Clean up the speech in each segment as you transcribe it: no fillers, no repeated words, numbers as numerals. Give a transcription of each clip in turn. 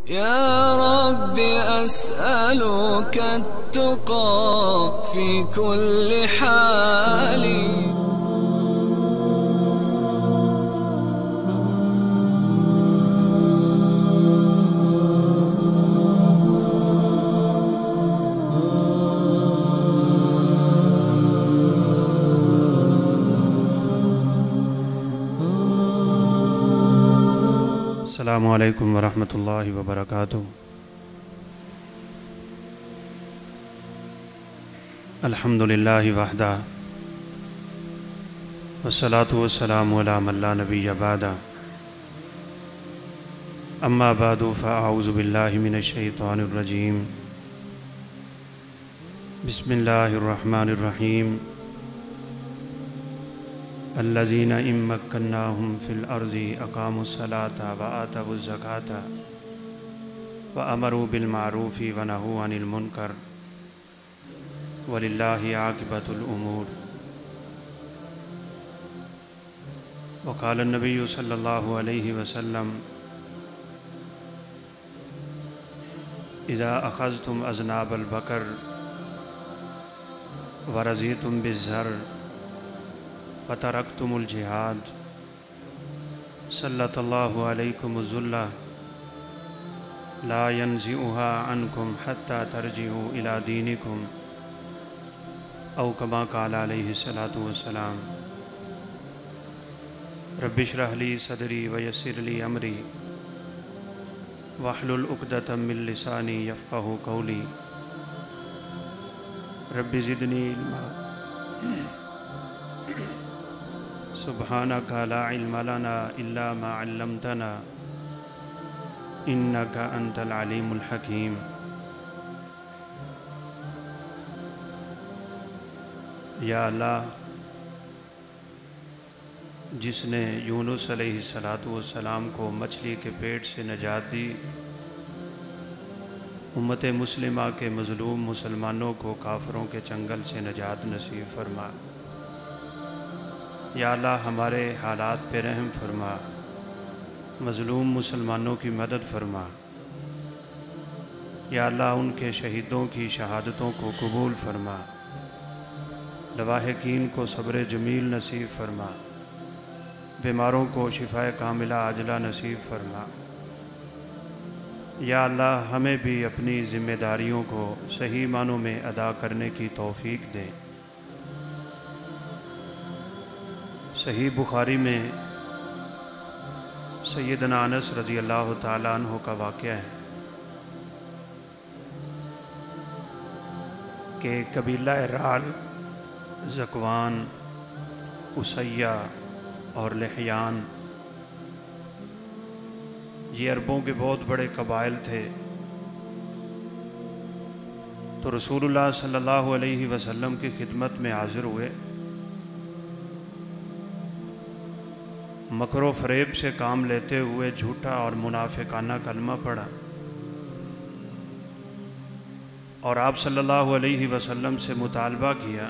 يا رب أسألك التقى في كل حال. السلام علیکم ورحمۃ اللہ وبرکاتہ۔ الحمد للہ وحدہ والصلاة والسلام علی من لا نبی بعدہ، اما بعد فاعوذ باللہ من الشیطان الرجیم، بسم اللہ الرحمن الرحیم۔ الذین ان مکناہم فی الارض اقاموا الصلاة وآتوا الزکاة وامروا بالمعروف ونہوا عن المنکر وللہ عاقبۃ الامور۔ وقال النبی صلی اللہ علیہ وسلم اذا اخذتم اذناب البقر ورضیتم بالزرع وترکتم الجہاد سلط اللہ علیکم الذلہ لا ينزعها عنکم حتی ترجعوا الی دینکم او کما قال علیہ الصلاۃ والسلام۔ رب اشرح لی صدری ویسر لی امری واحلل عقدۃ من لسانی یفقہوا قولی۔ رب زدنی علما سبحانک لا علم لنا الا ما علمتنا انک انت العلیم الحکیم۔ یا اللہ، جس نے یونس علیہ السلام کو مچھلی کے پیٹ سے نجات دی، امت مسلمہ کے مظلوم مسلمانوں کو کافروں کے چنگل سے نجات نصیب فرما۔ یا اللہ، ہمارے حالات پہ رحم فرما، مظلوم مسلمانوں کی مدد فرما۔ یا اللہ، ان کے شہیدوں کی شہادتوں کو قبول فرما، لواحقین کو صبر جمیل نصیب فرما، بیماروں کو شفاء کاملہ عاجلہ نصیب فرما۔ یا اللہ، ہمیں بھی اپنی ذمہ داریوں کو صحیح معنوں میں ادا کرنے کی توفیق دے۔ صحیح بخاری میں سیدنا انس رضی اللہ تعالیٰ عنہ کا واقعہ ہے کہ قبیلہ رعل، ذکوان، اسیہ اور لحیان، یہ عربوں کے بہت بڑے قبائل تھے۔ تو رسول اللہ صلی اللہ علیہ وسلم کی خدمت میں حاضر ہوئے، مکر و فریب سے کام لیتے ہوئے جھوٹا اور منافقانہ کلمہ پڑھا، اور آپ صلی اللہ علیہ وسلم سے مطالبہ کیا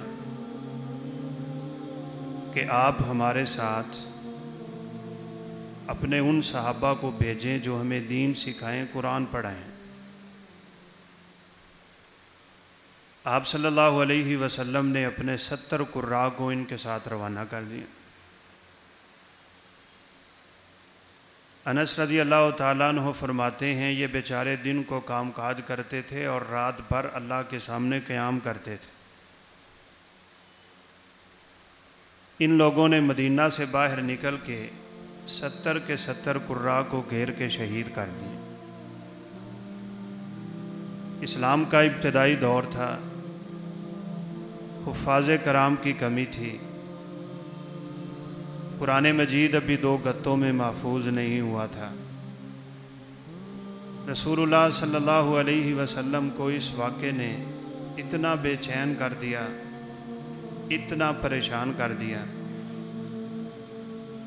کہ آپ ہمارے ساتھ اپنے ان صحابہ کو بھیجیں جو ہمیں دین سکھائیں، قرآن پڑھائیں۔ آپ صلی اللہ علیہ وسلم نے اپنے 70 قراء کو ان کے ساتھ روانہ کر دیا۔ انس رضی اللہ تعالیٰ عنہ فرماتے ہیں، یہ بیچارے دن کو کام کاج کرتے تھے اور رات بھر اللہ کے سامنے قیام کرتے تھے۔ ان لوگوں نے مدینہ سے باہر نکل کے 70 کے 70 قراء کو گھیر کے شہید کر دیے۔ اسلام کا ابتدائی دور تھا، حفاظ کرام کی کمی تھی، قرآن مجید ابھی 2 گتوں میں محفوظ نہیں ہوا تھا۔ رسول اللہ صلی اللہ علیہ وسلم کو اس واقعے نے اتنا بے چین کر دیا، اتنا پریشان کر دیا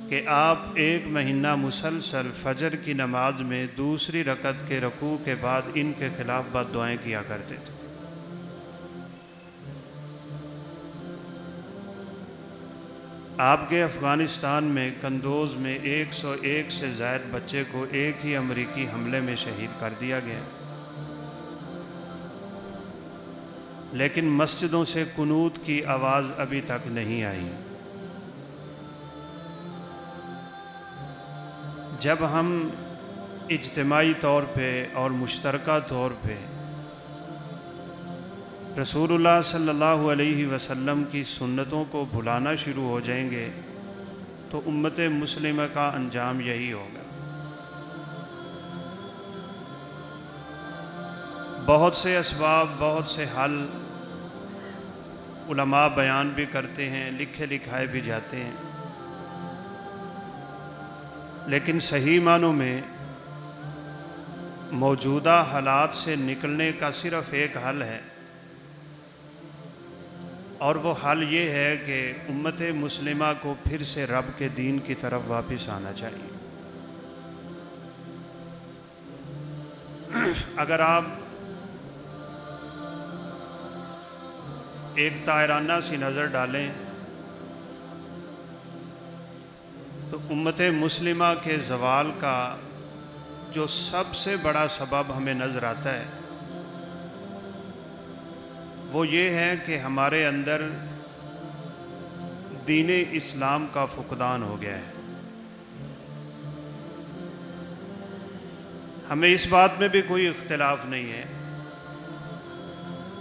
کہ آپ 1 مہینہ مسلسل فجر کی نماز میں دوسری رکعت کے رکوع کے بعد ان کے خلاف بد دعائیں کیا کرتے تھے۔ آپ کے افغانستان میں قندوز میں 101 سے زائد بچے کو ایک ہی امریکی حملے میں شہید کر دیا گیا، لیکن مسجدوں سے قنوت کی آواز ابھی تک نہیں آئی۔ جب ہم اجتماعی طور پہ اور مشترکہ طور پہ رسول اللہ صلی اللہ علیہ وسلم کی سنتوں کو بھلانا شروع ہو جائیں گے تو امت مسلمہ کا انجام یہی ہوگا۔ بہت سے اسباب، بہت سے حل علماء بیان بھی کرتے ہیں، لکھے لکھائے بھی جاتے ہیں، لیکن صحیح معنوں میں موجودہ حالات سے نکلنے کا صرف ایک حل ہے، اور وہ حل یہ ہے کہ امت مسلمہ کو پھر سے رب کے دین کی طرف واپس آنا چاہیے۔ اگر آپ ایک طائرانہ سی نظر ڈالیں تو امت مسلمہ کے زوال کا جو سب سے بڑا سبب ہمیں نظر آتا ہے وہ یہ ہے کہ ہمارے اندر دین اسلام کا فقدان ہو گیا ہے۔ ہمیں اس بات میں بھی کوئی اختلاف نہیں ہے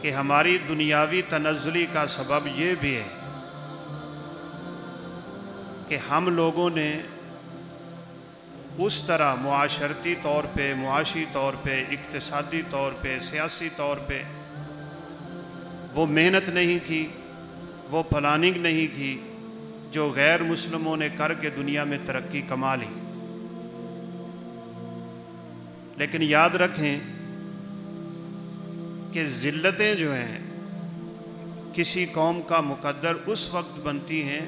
کہ ہماری دنیاوی تنزلی کا سبب یہ بھی ہے کہ ہم لوگوں نے اس طرح معاشرتی طور پہ، معاشی طور پہ، اقتصادی طور پہ، سیاسی طور پہ وہ محنت نہیں کی، وہ پلاننگ نہیں کی جو غیر مسلموں نے کر کے دنیا میں ترقی کما لی۔ لیکن یاد رکھیں کہ ذلتیں جو ہیں کسی قوم کا مقدر اس وقت بنتی ہیں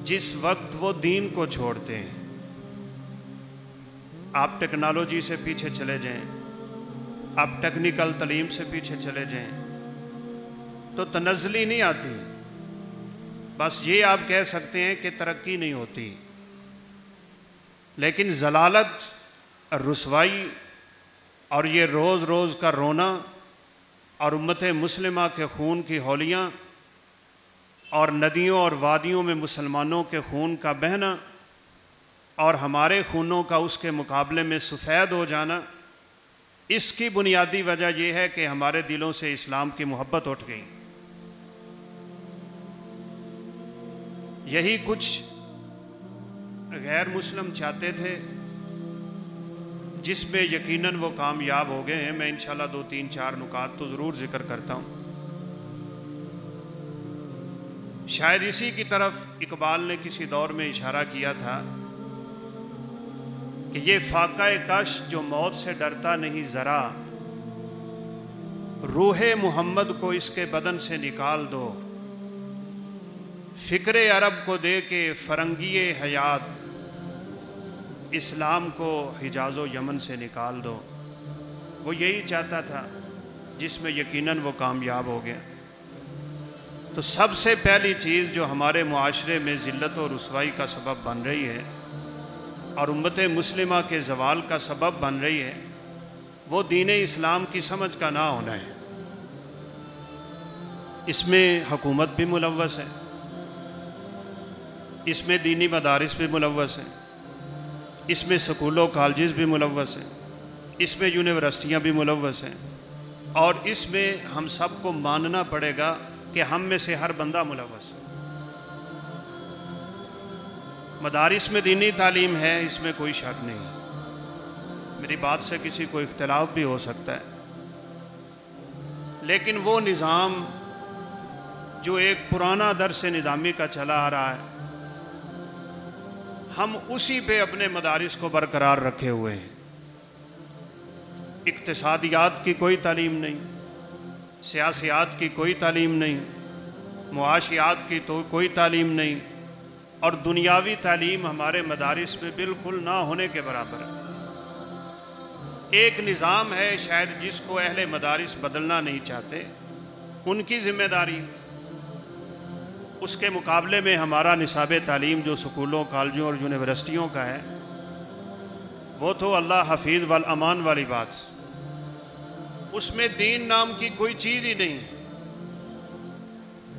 جس وقت وہ دین کو چھوڑتے ہیں۔ آپ ٹیکنالوجی سے پیچھے چلے جائیں، آپ ٹیکنیکل تعلیم سے پیچھے چلے جائیں تو تنزلی نہیں آتی، بس یہ آپ کہہ سکتے ہیں کہ ترقی نہیں ہوتی، لیکن ضلالت، رسوائی اور یہ روز روز کا رونا اور امت مسلمہ کے خون کی ہولیاں اور ندیوں اور وادیوں میں مسلمانوں کے خون کا بہنا اور ہمارے خونوں کا اس کے مقابلے میں سفید ہو جانا، اس کی بنیادی وجہ یہ ہے کہ ہمارے دلوں سے اسلام کی محبت اٹھ گئی۔ یہی کچھ غیر مسلم چاہتے تھے، جس میں یقیناً وہ کامیاب ہو گئے ہیں۔ میں انشاءاللہ 2-3-4 نکات تو ضرور ذکر کرتا ہوں۔ شاید اسی کی طرف اقبال نے کسی دور میں اشارہ کیا تھا کہ یہ فاقہ کش جو موت سے ڈرتا نہیں ذرا، روح محمد کو اس کے بدن سے نکال دو، فکر عرب کو دے کے فرنگی حیات، اسلام کو حجاز و یمن سے نکال دو۔ وہ یہی چاہتا تھا، جس میں یقیناً وہ کامیاب ہو گیا۔ تو سب سے پہلی چیز جو ہمارے معاشرے میں ذلت و رسوائی کا سبب بن رہی ہے اور امت مسلمہ کے زوال کا سبب بن رہی ہے، وہ دین اسلام کی سمجھ کا نہ ہونا ہے۔ اس میں حکومت بھی ملوث ہے، اس میں دینی مدارس بھی ملوث ہیں، اس میں سکول و کالجز بھی ملوث ہیں، اس میں یونیورسٹیاں بھی ملوث ہیں، اور اس میں ہم سب کو ماننا پڑے گا کہ ہم میں سے ہر بندہ ملوث ہے۔ مدارس میں دینی تعلیم ہے، اس میں کوئی شک نہیں، میری بات سے کسی کو اختلاف بھی ہو سکتا ہے، لیکن وہ نظام جو ایک پرانا درس نظامی کا چلا آ رہا ہے، ہم اسی پہ اپنے مدارس کو برقرار رکھے ہوئے ہیں۔ اقتصادیات کی کوئی تعلیم نہیں، سیاسیات کی کوئی تعلیم نہیں، معاشیات کی تو کوئی تعلیم نہیں، اور دنیاوی تعلیم ہمارے مدارس میں بالکل نہ ہونے کے برابر ہے۔ ایک نظام ہے شاید جس کو اہل مدارس بدلنا نہیں چاہتے، ان کی ذمہ داری، اس کے مقابلے میں ہمارا نصاب تعلیم جو سکولوں، کالجوں اور یونیورسٹیوں کا ہے وہ تو اللہ حفیظ والامان والی بات، اس میں دین نام کی کوئی چیز ہی نہیں۔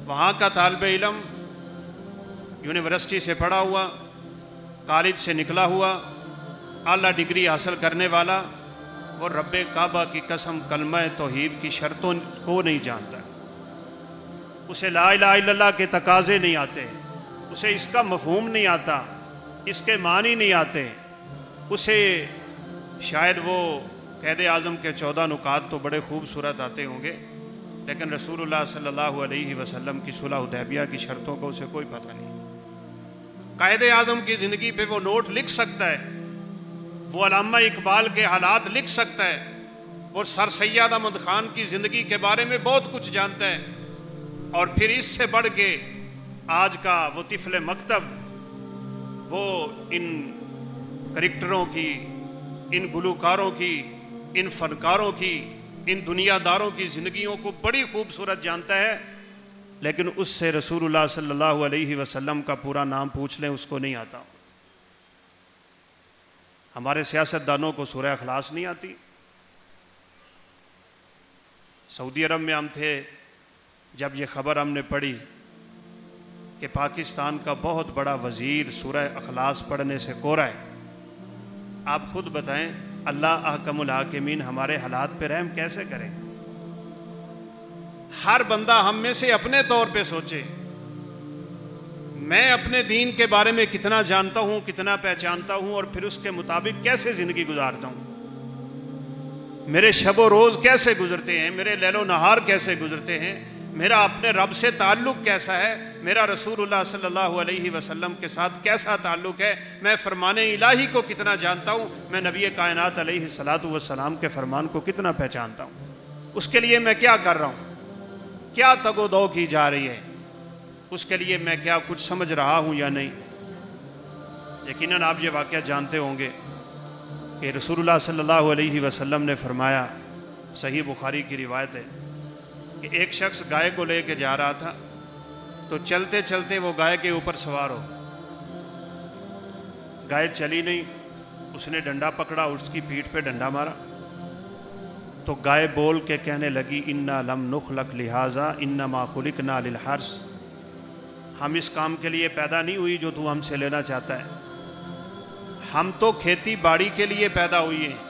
وہاں کا طالب علم یونیورسٹی سے پڑھا ہوا، کالج سے نکلا ہوا، اعلیٰ ڈگری حاصل کرنے والا، وہ رب کعبہ کی قسم کلمہ توحید کی شرطوں کو نہیں جانتا، اسے لا الہ الا اللہ کے تقاضے نہیں آتے، اسے اس کا مفہوم نہیں آتا، اس کے معنی نہیں آتے، اسے شاید وہ قائد اعظم کے 14 نکات تو بڑے خوبصورت آتے ہوں گے، لیکن رسول اللہ صلی اللہ علیہ وسلم کی صلح حدیبیہ کی شرطوں کا اسے کوئی پتہ نہیں۔ قائد اعظم کی زندگی پہ وہ نوٹ لکھ سکتا ہے، وہ علامہ اقبال کے حالات لکھ سکتا ہے، وہ سر سید احمد خان کی زندگی کے بارے میں بہت کچھ جانتا ہے، اور پھر اس سے بڑھ کے آج کا وہ طفل مکتب وہ ان کریکٹروں کی، ان گلوکاروں کی، ان فنکاروں کی، ان دنیا داروں کی زندگیوں کو بڑی خوبصورت جانتا ہے، لیکن اس سے رسول اللہ صلی اللہ علیہ وسلم کا پورا نام پوچھ لیں اس کو نہیں آتا۔ ہمارے سیاستدانوں کو سورہ اخلاص نہیں آتی۔ سعودی عرب میں ہم تھے، جب یہ خبر ہم نے پڑھی کہ پاکستان کا بہت بڑا وزیر سورہ اخلاص پڑھنے سے کورا ہے، آپ خود بتائیں اللہ احکم الحاکمین ہمارے حالات پہ رحم کیسے کریں؟ ہر بندہ ہم میں سے اپنے طور پہ سوچے، میں اپنے دین کے بارے میں کتنا جانتا ہوں، کتنا پہچانتا ہوں، اور پھر اس کے مطابق کیسے زندگی گزارتا ہوں، میرے شب و روز کیسے گزرتے ہیں، میرے لیل و نہار کیسے گزرتے ہیں، میرا اپنے رب سے تعلق کیسا ہے، میرا رسول اللہ صلی اللہ علیہ وسلم کے ساتھ کیسا تعلق ہے، میں فرمان الہی کو کتنا جانتا ہوں، میں نبی کائنات علیہ الصلوۃ والسلام کے فرمان کو کتنا پہچانتا ہوں، اس کے لیے میں کیا کر رہا ہوں، کیا تگ و دو کی جا رہی ہے، اس کے لیے میں کیا کچھ سمجھ رہا ہوں یا نہیں۔ یقیناً آپ یہ واقعہ جانتے ہوں گے کہ رسول اللہ صلی اللہ علیہ وسلم نے فرمایا، صحیح بخاری کی روایت ہے کہ ایک شخص گائے کو لے کے جا رہا تھا، تو چلتے چلتے وہ گائے کے اوپر سوار ہو، گائے چلی نہیں، اس نے ڈنڈا پکڑا، اس کی پیٹھ پہ ڈنڈا مارا، تو گائے بول کے کہنے لگی انا لم نخلق لہذا انما خلقنا للحرث، ہم اس کام کے لیے پیدا نہیں ہوئی جو تو ہم سے لینا چاہتا ہے، ہم تو کھیتی باڑی کے لیے پیدا ہوئی ہیں۔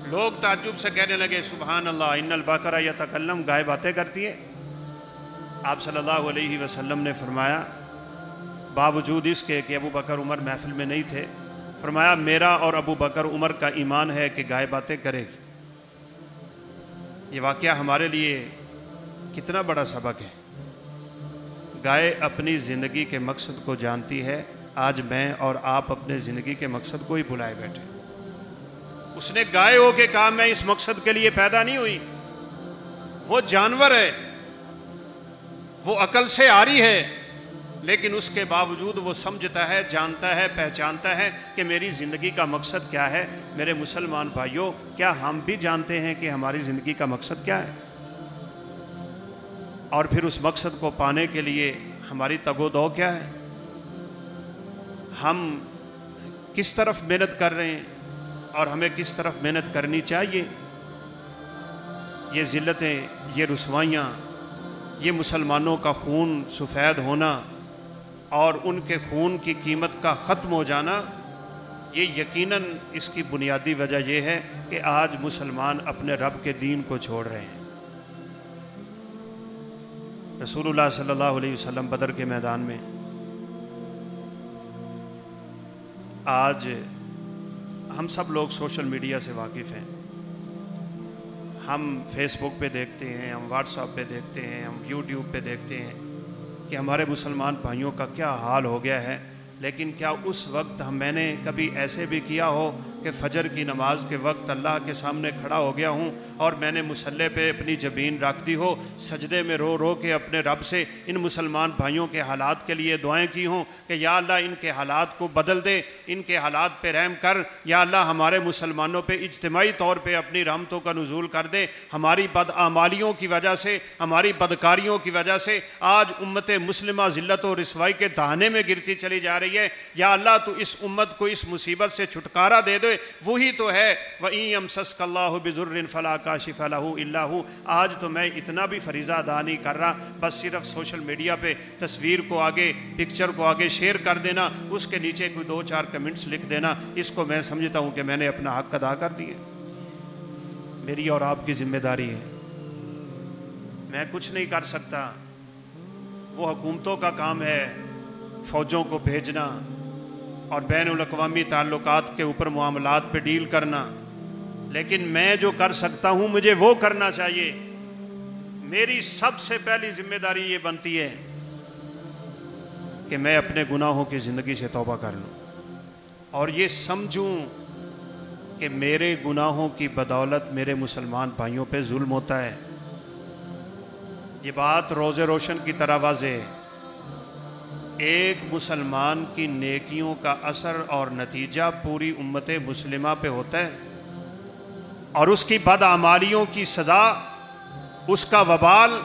لوگ تعجب سے کہنے لگے سبحان اللہ ان البقرہ یتکلم، گائے باتیں کرتی ہے؟ آپ صلی اللہ علیہ وسلم نے فرمایا، باوجود اس کے کہ ابو بکر عمر محفل میں نہیں تھے، فرمایا میرا اور ابو بکر عمر کا ایمان ہے کہ گائے باتیں کرے۔ یہ واقعہ ہمارے لیے کتنا بڑا سبق ہے۔ گائے اپنی زندگی کے مقصد کو جانتی ہے، آج میں اور آپ اپنے زندگی کے مقصد کو ہی بھلائے بیٹھے۔ اس نے گائے ہو کے کہا میں اس مقصد کے لیے پیدا نہیں ہوئی، وہ جانور ہے، وہ عقل سے عاری ہے، لیکن اس کے باوجود وہ سمجھتا ہے، جانتا ہے، پہچانتا ہے کہ میری زندگی کا مقصد کیا ہے۔ میرے مسلمان بھائیوں، کیا ہم بھی جانتے ہیں کہ ہماری زندگی کا مقصد کیا ہے؟ اور پھر اس مقصد کو پانے کے لیے ہماری تگ و دو کیا ہے؟ ہم کس طرف محنت کر رہے ہیں اور ہمیں کس طرف محنت کرنی چاہیے؟ یہ ذلتیں، یہ رسوائیاں، یہ مسلمانوں کا خون سفید ہونا اور ان کے خون کی قیمت کا ختم ہو جانا، یہ یقیناً اس کی بنیادی وجہ یہ ہے کہ آج مسلمان اپنے رب کے دین کو چھوڑ رہے ہیں۔ رسول اللہ صلی اللہ علیہ وسلم بدر کے میدان میں، آج ہم سب لوگ سوشل میڈیا سے واقف ہیں، ہم فیس بک پہ دیکھتے ہیں، ہم واٹس ایپ پہ دیکھتے ہیں، ہم یوٹیوب پہ دیکھتے ہیں کہ ہمارے مسلمان بھائیوں کا کیا حال ہو گیا ہے، لیکن کیا اس وقت میں نے کبھی ایسے بھی کیا ہو کہ فجر کی نماز کے وقت اللہ کے سامنے کھڑا ہو گیا ہوں اور میں نے مصلی پہ اپنی جبین رکھ دی ہو، سجدے میں رو رو کے اپنے رب سے ان مسلمان بھائیوں کے حالات کے لیے دعائیں کی ہوں کہ یا اللہ ان کے حالات کو بدل دے، ان کے حالات پہ رحم کر، یا اللہ ہمارے مسلمانوں پہ اجتماعی طور پہ اپنی رحمتوں کا نزول کر دے، ہماری بدعمالیوں کی وجہ سے، ہماری بدکاریوں کی وجہ سے آج امت مسلمہ ذلت و رسوائی کے دہانے میں گرتی چلی جا رہی ہے، یا اللہ تو اس امت کو اس مصیبت سے چھٹکارا دے دے، وہی تو ہے وَإِن يَمْسَسْكَ اللَّهُ بِضُرٍّ فَلَا كَاشِفَ لَهُ إِلَّا هُوَ۔ آج تو میں اتنا بھی فریضہ ادا نہیں کر رہا، بس صرف سوشل میڈیا پہ تصویر کو آگے، پکچر کو آگے شیئر کر دینا، اس کے نیچے کوئی 2-4 کمنٹس لکھ دینا، اس کو میں سمجھتا ہوں کہ میں نے اپنا حق ادا کر دیے۔ میری اور آپ کی ذمہ داری ہے، میں کچھ نہیں کر سکتا، وہ حکومتوں کا کام ہے فوجوں کو بھیجنا اور بین الاقوامی تعلقات کے اوپر معاملات پہ ڈیل کرنا، لیکن میں جو کر سکتا ہوں مجھے وہ کرنا چاہیے۔ میری سب سے پہلی ذمہ داری یہ بنتی ہے کہ میں اپنے گناہوں کی زندگی سے توبہ کر لوں اور یہ سمجھوں کہ میرے گناہوں کی بدولت میرے مسلمان بھائیوں پہ ظلم ہوتا ہے۔ یہ بات روز روشن کی طرح واضح ہے، ایک مسلمان کی نیکیوں کا اثر اور نتیجہ پوری امت مسلمہ پہ ہوتا ہے، اور اس کی بدعمالیوں کی سزا، اس کا وبال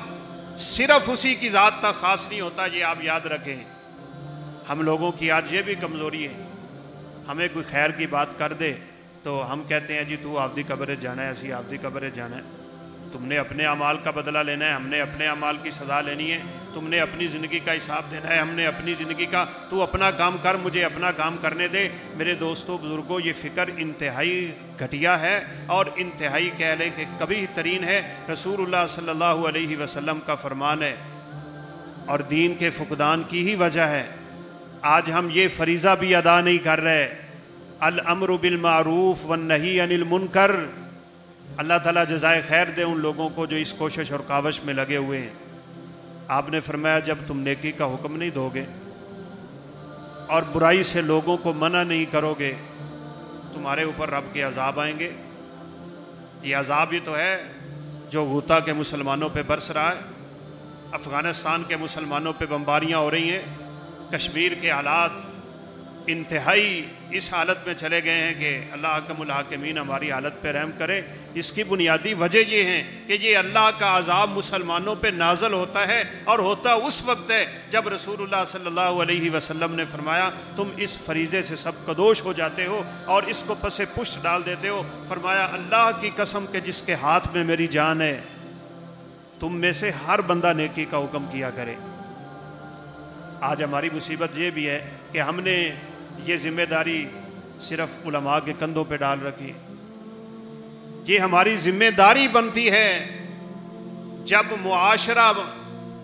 صرف اسی کی ذات تک خاص نہیں ہوتا، یہ آپ یاد رکھیں۔ ہم لوگوں کی آج یہ بھی کمزوری ہے، ہمیں کوئی خیر کی بات کر دے تو ہم کہتے ہیں جی تو آفدی قبر جانا ہے، اسی آفدی قبر جانا ہے، تم نے اپنے اعمال کا بدلہ لینا ہے، ہم نے اپنے اعمال کی سزا لینی ہے، تم نے اپنی زندگی کا حساب دینا ہے، ہم نے اپنی زندگی کا، تو اپنا کام کر، مجھے اپنا کام کرنے دے۔ میرے دوستوں بزرگوں، یہ فکر انتہائی گھٹیا ہے اور انتہائی کہہ لیں کہ قبیح ترین ہے۔ رسول اللہ صلی اللہ علیہ وسلم کا فرمان ہے اور دین کے فقدان کی ہی وجہ ہے آج ہم یہ فریضہ بھی ادا نہیں کر رہے، الامر بالمعروف والنہی عن المنکر۔ اللہ تعالیٰ جزائے خیر دے ان لوگوں کو جو اس کوشش اور کاوش میں لگے ہوئے ہیں۔ آپ نے فرمایا جب تم نیکی کا حکم نہیں دو گے اور برائی سے لوگوں کو منع نہیں کرو گے، تمہارے اوپر رب کے عذاب آئیں گے۔ یہ عذاب ہی تو ہے جو غوطہ کے مسلمانوں پہ برس رہا ہے، افغانستان کے مسلمانوں پہ بمباریاں ہو رہی ہیں، کشمیر کے حالات انتہائی اس حالت میں چلے گئے ہیں کہ اللہ حکم الحاکمین ہماری حالت پہ رحم کرے۔ اس کی بنیادی وجہ یہ ہے کہ یہ اللہ کا عذاب مسلمانوں پہ نازل ہوتا ہے، اور ہوتا اس وقت ہے جب رسول اللہ صلی اللہ علیہ وسلم نے فرمایا تم اس فریضے سے سب قدوش ہو جاتے ہو اور اس کو پس پشت ڈال دیتے ہو۔ فرمایا اللہ کی قسم کہ جس کے ہاتھ میں میری جان ہے، تم میں سے ہر بندہ نیکی کا حکم کیا کرے۔ آج ہماری مصیبت یہ بھی ہے کہ ہم نے یہ ذمہ داری صرف علماء کے کندھوں پہ ڈال رکھی۔ یہ ہماری ذمہ داری بنتی ہے جب معاشرہ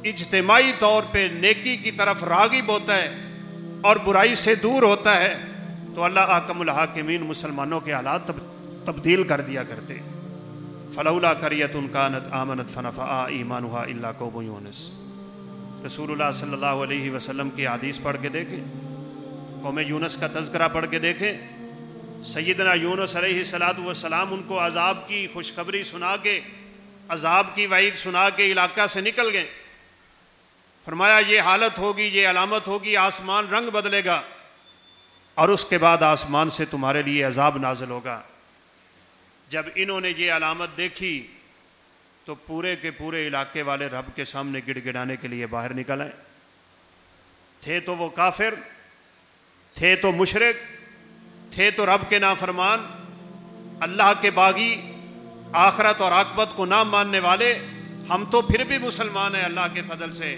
اجتماعی طور پہ نیکی کی طرف راغب ہوتا ہے اور برائی سے دور ہوتا ہے تو اللہ حکم الحاکمین مسلمانوں کے حالات تبدیل کر دیا کرتے۔ فلولا قریۃ کانت آمنت فنفعہا ایمانہا الا قوم یونس۔ رسول اللہ صلی اللہ علیہ وسلم کی حدیث پڑھ کے دیکھیں، قوم یونس کا تذکرہ پڑھ کے دیکھیں۔ سیدنا یونس علیہ السلام ان کو عذاب کی خوشخبری سنا کے، عذاب کی وعید سنا کے علاقہ سے نکل گئے۔ فرمایا یہ حالت ہوگی، یہ علامت ہوگی، آسمان رنگ بدلے گا اور اس کے بعد آسمان سے تمہارے لیے عذاب نازل ہوگا۔ جب انہوں نے یہ علامت دیکھی تو پورے کے پورے علاقے والے رب کے سامنے گڑ گڑانے کے لیے باہر نکل آئے۔ تھے تو وہ کافر، تھے تو مشرک، تھے تو رب کے نافرمان، اللہ کے باغی، آخرت اور عاقبت کو نہ ماننے والے، ہم تو پھر بھی مسلمان ہیں اللہ کے فضل سے۔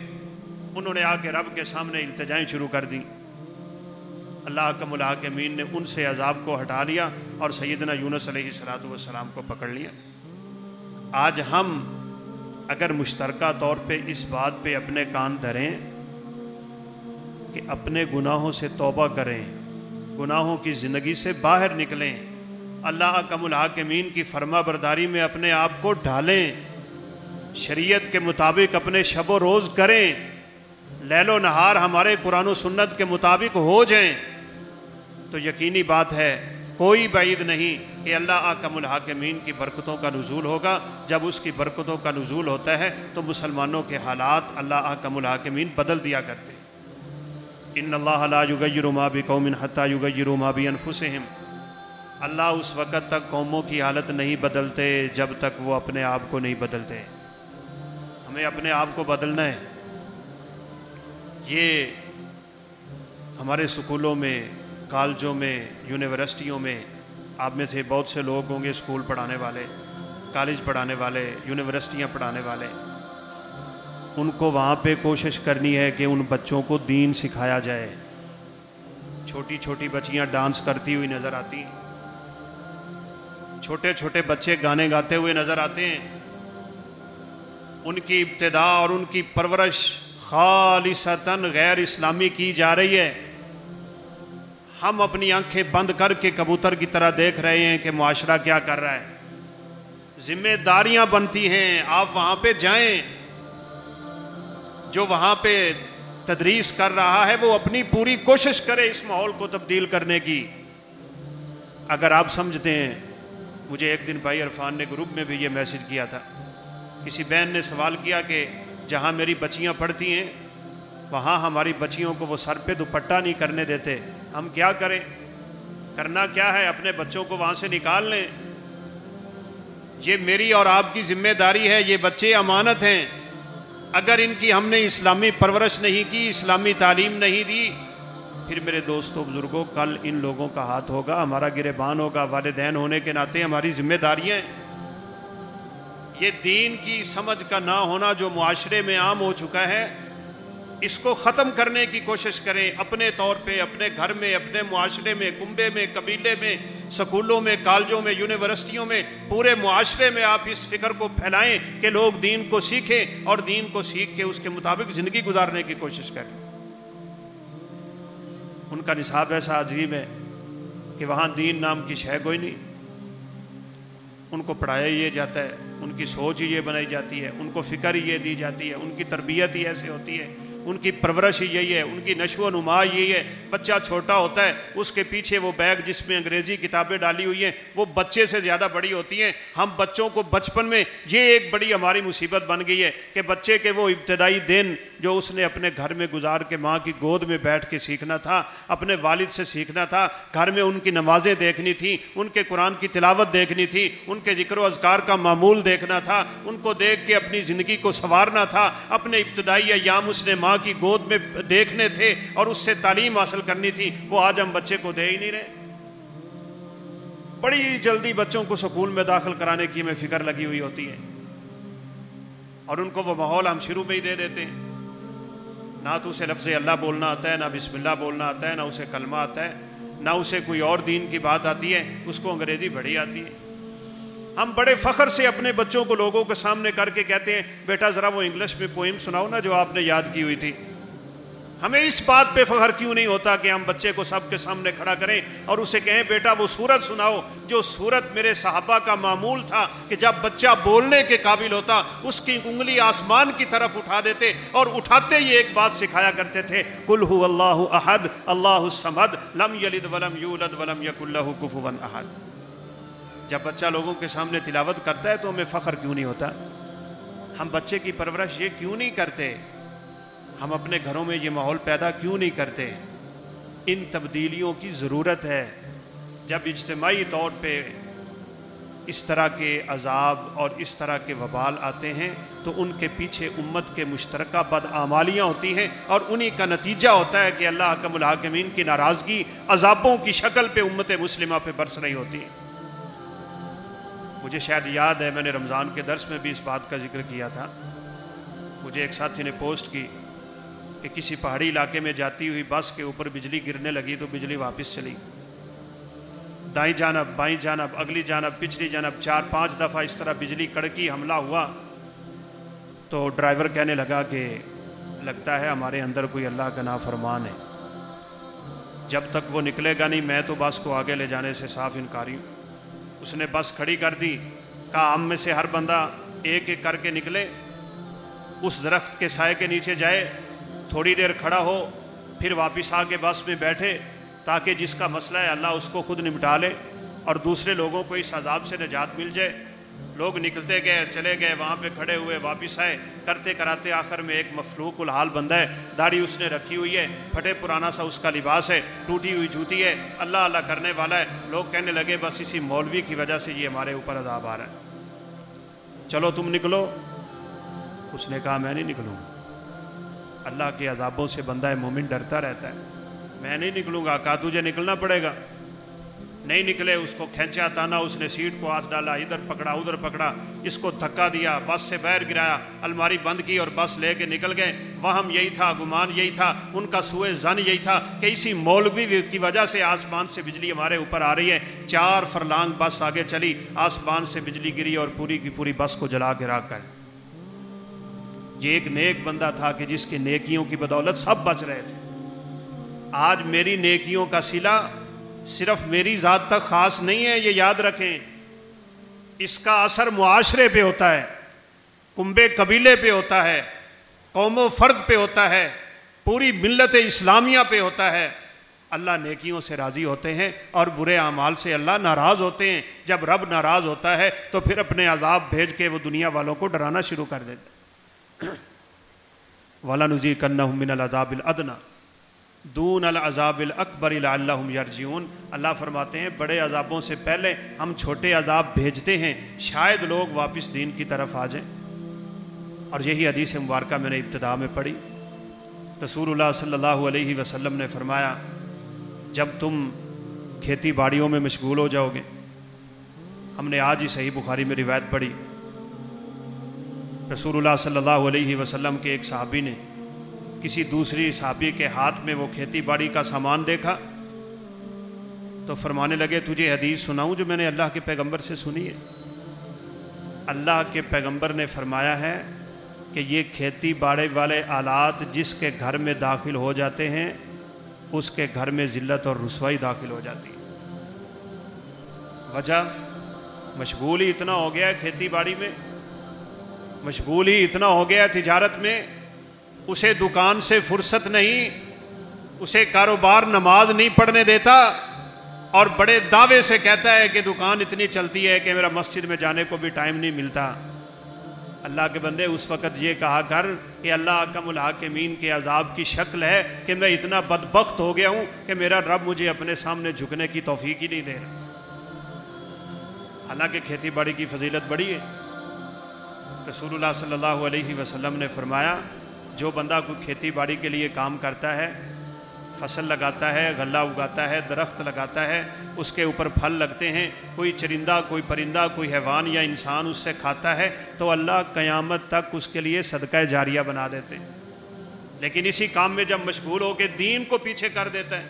انہوں نے آ کے رب کے سامنے التجائیں شروع کر دیں۔ اللہ حکم الحاکمین نے ان سے عذاب کو ہٹا لیا اور سیدنا یونس علیہ السلام کو پکڑ لیا۔ آج ہم اگر مشترکہ طور پہ اس بات پہ اپنے کان دھریں کہ اپنے گناہوں سے توبہ کریں، گناہوں کی زندگی سے باہر نکلیں، اللہ حکم الحاکمین کی فرما برداری میں اپنے آپ کو ڈھالیں، شریعت کے مطابق اپنے شب و روز کریں، لیل و نہار ہمارے قرآن و سنت کے مطابق ہو جائیں، تو یقینی بات ہے کوئی بعید نہیں کہ اللہ احکم الحاکمین کی برکتوں کا نزول ہوگا۔ جب اس کی برکتوں کا نزول ہوتا ہے تو مسلمانوں کے حالات اللہ احکم الحاکمین بدل دیا کرتے ہیں۔ ان اللہ لا یغیر ما بقوم حتی یغیروا ما بانفسہم، اللہ اس وقت تک قوموں کی حالت نہیں بدلتے جب تک وہ اپنے آپ کو نہیں بدلتے۔ ہمیں اپنے آپ کو بدلنا ہے۔ یہ ہمارے سکولوں میں، کالجوں میں، یونیورسٹیوں میں، آپ میں سے بہت سے لوگ ہوں گے اسکول پڑھانے والے، کالج پڑھانے والے، یونیورسٹیاں پڑھانے والے، ان کو وہاں پہ کوشش کرنی ہے کہ ان بچوں کو دین سکھایا جائے۔ چھوٹی چھوٹی بچیاں ڈانس کرتی ہوئی نظر آتی ہیں، چھوٹے چھوٹے بچے گانے گاتے ہوئے نظر آتے ہیں، ان کی ابتدا اور ان کی پرورش خالصتاً غیر اسلامی کی جا رہی ہے۔ ہم اپنی آنکھیں بند کر کے کبوتر کی طرح دیکھ رہے ہیں کہ معاشرہ کیا کر رہا ہے۔ ذمہ داریاں بنتی ہیں، آپ وہاں پہ جائیں، جو وہاں پہ تدریس کر رہا ہے وہ اپنی پوری کوشش کرے اس ماحول کو تبدیل کرنے کی۔ اگر آپ سمجھتے ہیں، مجھے ایک دن بھائی عرفان نے گروپ میں بھی یہ میسج کیا تھا، کسی بہن نے سوال کیا کہ جہاں میری بچیاں پڑھتی ہیں وہاں ہماری بچیوں کو وہ سر پہ دوپٹہ نہیں کرنے دیتے، ہم کیا کریں؟ کرنا کیا ہے؟ اپنے بچوں کو وہاں سے نکال لیں۔ یہ میری اور آپ کی ذمہ داری ہے، یہ بچے امانت ہیں۔ اگر ان کی ہم نے اسلامی پرورش نہیں کی، اسلامی تعلیم نہیں دی، پھر میرے دوستوں بزرگوں کل ان لوگوں کا ہاتھ ہوگا، ہمارا گریبان ہوگا۔ والدین ہونے کے ناطے ہماری ذمہ داریاں ہیں۔ یہ دین کی سمجھ کا نہ ہونا جو معاشرے میں عام ہو چکا ہے، اس کو ختم کرنے کی کوشش کریں اپنے طور پہ، اپنے گھر میں، اپنے معاشرے میں، کنبے میں، قبیلے میں، سکولوں میں، کالجوں میں، یونیورسٹیوں میں، پورے معاشرے میں آپ اس فکر کو پھیلائیں کہ لوگ دین کو سیکھیں اور دین کو سیکھ کے اس کے مطابق زندگی گزارنے کی کوشش کریں۔ ان کا نصاب ایسا عجیب ہے کہ وہاں دین نام کی شے کوئی نہیں، ان کو پڑھایا یہ جاتا ہے، ان کی سوچ ہی یہ بنائی جاتی ہے، ان کو فکر ہی یہ دی جاتی ہے، ان کی تربیت ہی ایسے ہوتی ہے، ان کی پرورش ہی یہی ہے، ان کی نشو و نما یہی ہے۔ بچہ چھوٹا ہوتا ہے، اس کے پیچھے وہ بیگ جس میں انگریزی کتابیں ڈالی ہوئی ہیں وہ بچے سے زیادہ بڑی ہوتی ہیں۔ ہم بچوں کو بچپن میں، یہ ایک بڑی ہماری مصیبت بن گئی ہے کہ بچے کے وہ ابتدائی دن جو اس نے اپنے گھر میں گزار کے ماں کی گود میں بیٹھ کے سیکھنا تھا، اپنے والد سے سیکھنا تھا، گھر میں ان کی نمازیں دیکھنی تھی، ان کے قرآن کی تلاوت دیکھنی تھی، ان کے ذکر و اذکار کا معمول دیکھنا تھا، ان کو دیکھ کے اپنی زندگی کو سنوارنا تھا، اپنے ابتدائی ایام اس نے ماں کی گود میں دیکھنے تھے اور اس سے تعلیم حاصل کرنی تھی۔ وہ آج ہم بچے کو دے ہی نہیں رہے۔ بڑی جلدی بچوں کو سکول میں داخل کرانے کی ہمیں فکر لگی ہوئی ہوتی ہے اور ان کو وہ ماحول ہم شروع میں ہی دے دیتے ہیں۔ نہ تو اسے لفظ اللہ بولنا آتا ہے، نہ بسم اللہ بولنا آتا ہے، نہ اسے کلمہ آتا ہے، نہ اسے کوئی اور دین کی بات آتی ہے، اس کو انگریزی بڑی آتی ہے۔ ہم بڑے فخر سے اپنے بچوں کو لوگوں کے سامنے کر کے کہتے ہیں بیٹا ذرا وہ انگلش میں پوئم سناؤ نا جو آپ نے یاد کی ہوئی تھی۔ ہمیں اس بات پہ فخر کیوں نہیں ہوتا کہ ہم بچے کو سب کے سامنے کھڑا کریں اور اسے کہیں بیٹا وہ سورت سناؤ جو سورت میرے صحابہ کا معمول تھا کہ جب بچہ بولنے کے قابل ہوتا اس کی انگلی آسمان کی طرف اٹھا دیتے اور اٹھاتے ہی ایک بات سکھایا کرتے تھے، قل هو اللہ احد اللہ الصمد لم یلد ولم یولد ولم یکن لہ کفوا احد۔ جب بچہ لوگوں کے سامنے تلاوت کرتا ہے تو ہمیں فخر کیوں نہیں ہوتا؟ ہم بچے کی پرورش یہ کیوں نہیں کرتے؟ ہم اپنے گھروں میں یہ ماحول پیدا کیوں نہیں کرتے؟ ان تبدیلیوں کی ضرورت ہے۔ جب اجتماعی طور پہ اس طرح کے عذاب اور اس طرح کے وبال آتے ہیں تو ان کے پیچھے امت کے مشترکہ بدعمالیاں ہوتی ہیں اور انہی کا نتیجہ ہوتا ہے کہ اللہ حکم الحاکمین کی ناراضگی عذابوں کی شکل پہ امت مسلمہ پہ برس رہی ہوتی ہے۔ مجھے شاید یاد ہے میں نے رمضان کے درس میں بھی اس بات کا ذکر کیا تھا۔ مجھے ایک ساتھی نے پوسٹ کی کہ کسی پہاڑی علاقے میں جاتی ہوئی بس کے اوپر بجلی گرنے لگی تو بجلی واپس چلی، دائیں جانب بائیں جانب اگلی جانب پچھلی جانب 4-5 دفعہ اس طرح بجلی کڑکی حملہ ہوا تو ڈرائیور کہنے لگا کہ لگتا ہے ہمارے اندر کوئی اللہ کا نافرمان ہے، جب تک وہ نکلے گا نہیں میں تو بس کو آگے لے جانے سے صاف انکاری ہوں۔ اس نے بس کھڑی کر دی، کہا ہم میں سے ہر بندہ ایک ایک کر کے نکلے، اس درخت کے سائے کے نیچے جائے، تھوڑی دیر کھڑا ہو، پھر واپس آ کے بس میں بیٹھے، تاکہ جس کا مسئلہ ہے اللہ اس کو خود نمٹا لے اور دوسرے لوگوں کو اس عذاب سے نجات مل جائے۔ لوگ نکلتے گئے، چلے گئے، وہاں پہ کھڑے ہوئے، واپس آئے، کرتے کراتے آخر میں ایک مفلوق الحال بندہ ہے، داڑھی اس نے رکھی ہوئی ہے، پھٹے پرانا سا اس کا لباس ہے، ٹوٹی ہوئی جوتی ہے، اللہ اللہ کرنے والا ہے۔ لوگ کہنے لگے بس اسی مولوی کی وجہ سے یہ ہمارے اوپر عذاب آ رہا ہے، چلو تم نکلو۔ اس نے کہا میں نہیں نکلوں گا، اللہ کے عذابوں سے بندہ مومن ڈرتا رہتا ہے، میں نہیں نکلوں گا۔ کہا تجھے نکلنا پڑے گا۔ نہیں نکلے، اس کو کھینچا تانا، اس نے سیٹ کو ہاتھ ڈالا، ادھر پکڑا ادھر پکڑا، اس کو دھکا دیا، بس سے باہر گرایا، الماری بند کی اور بس لے کے نکل گئے۔ وہم یہی تھا، گمان یہی تھا، ان کا سوء ظن یہی تھا کہ اسی مولوی کی وجہ سے آسمان سے بجلی ہمارے اوپر آ رہی ہے۔ 4 فرلانگ بس آگے چلی، آسمان سے بجلی گری اور پوری کی پوری بس کو جلا کے راکھ کر۔ یہ ایک نیک بندہ تھا کہ جس کی نیکیوں کی بدولت سب بچ رہے تھے۔ آج میری نیکیوں کا صلہ صرف میری ذات تک خاص نہیں ہے، یہ یاد رکھیں، اس کا اثر معاشرے پہ ہوتا ہے، کنبے قبیلے پہ ہوتا ہے، قوم و فرد پہ ہوتا ہے، پوری ملت اسلامیہ پہ ہوتا ہے۔ اللہ نیکیوں سے راضی ہوتے ہیں اور برے اعمال سے اللہ ناراض ہوتے ہیں۔ جب رب ناراض ہوتا ہے تو پھر اپنے عذاب بھیج کے وہ دنیا والوں کو ڈرانا شروع کر دیتا ہے۔ وَلَنُذِيقَنَّهُم مِّنَ الْعَذَابِ الْأَدْنَىٰ دون العذاب الاکبر لعلہم یرجعون۔ اللہ فرماتے ہیں بڑے عذابوں سے پہلے ہم چھوٹے عذاب بھیجتے ہیں، شاید لوگ واپس دین کی طرف آ جائیں۔ اور یہی حدیث مبارکہ میں نے ابتدا میں پڑھی۔ رسول اللہ صلی اللہ علیہ وسلم نے فرمایا جب تم کھیتی باڑیوں میں مشغول ہو جاؤ گے، ہم نے آج ہی صحیح بخاری میں روایت پڑھی، رسول اللہ صلی اللہ علیہ وسلم کے ایک صحابی نے کسی دوسری صحابی کے ہاتھ میں وہ کھیتی باڑی کا سامان دیکھا تو فرمانے لگے تجھے حدیث سناؤں جو میں نے اللہ کے پیغمبر سے سنی ہے۔ اللہ کے پیغمبر نے فرمایا ہے کہ یہ کھیتی باڑی والے آلات جس کے گھر میں داخل ہو جاتے ہیں اس کے گھر میں ذلت اور رسوائی داخل ہو جاتی ہے۔ وجہ مشغول ہی اتنا ہو گیا ہے کھیتی باڑی میں، مشغول ہی اتنا ہو گیا تجارت میں، اسے دکان سے فرصت نہیں، اسے کاروبار نماز نہیں پڑھنے دیتا اور بڑے دعوے سے کہتا ہے کہ دکان اتنی چلتی ہے کہ میرا مسجد میں جانے کو بھی ٹائم نہیں ملتا۔ اللہ کے بندے اس وقت یہ کہا کر کہ اللہ احکم الحاکمین کے عذاب کی شکل ہے کہ میں اتنا بدبخت ہو گیا ہوں کہ میرا رب مجھے اپنے سامنے جھکنے کی توفیق ہی نہیں دے رہا۔ حالانکہ کھیتی باڑی کی فضیلت بڑی ہے۔ رسول اللہ صلی اللہ علیہ وسلم نے فرمایا جو بندہ کوئی کھیتی باڑی کے لیے کام کرتا ہے، فصل لگاتا ہے، غلہ اگاتا ہے، درخت لگاتا ہے، اس کے اوپر پھل لگتے ہیں، کوئی چرندہ کوئی پرندہ کوئی حیوان یا انسان اس سے کھاتا ہے تو اللہ قیامت تک اس کے لیے صدقہ جاریہ بنا دیتے ہیں۔ لیکن اسی کام میں جب مشغول ہو کے دین کو پیچھے کر دیتا ہے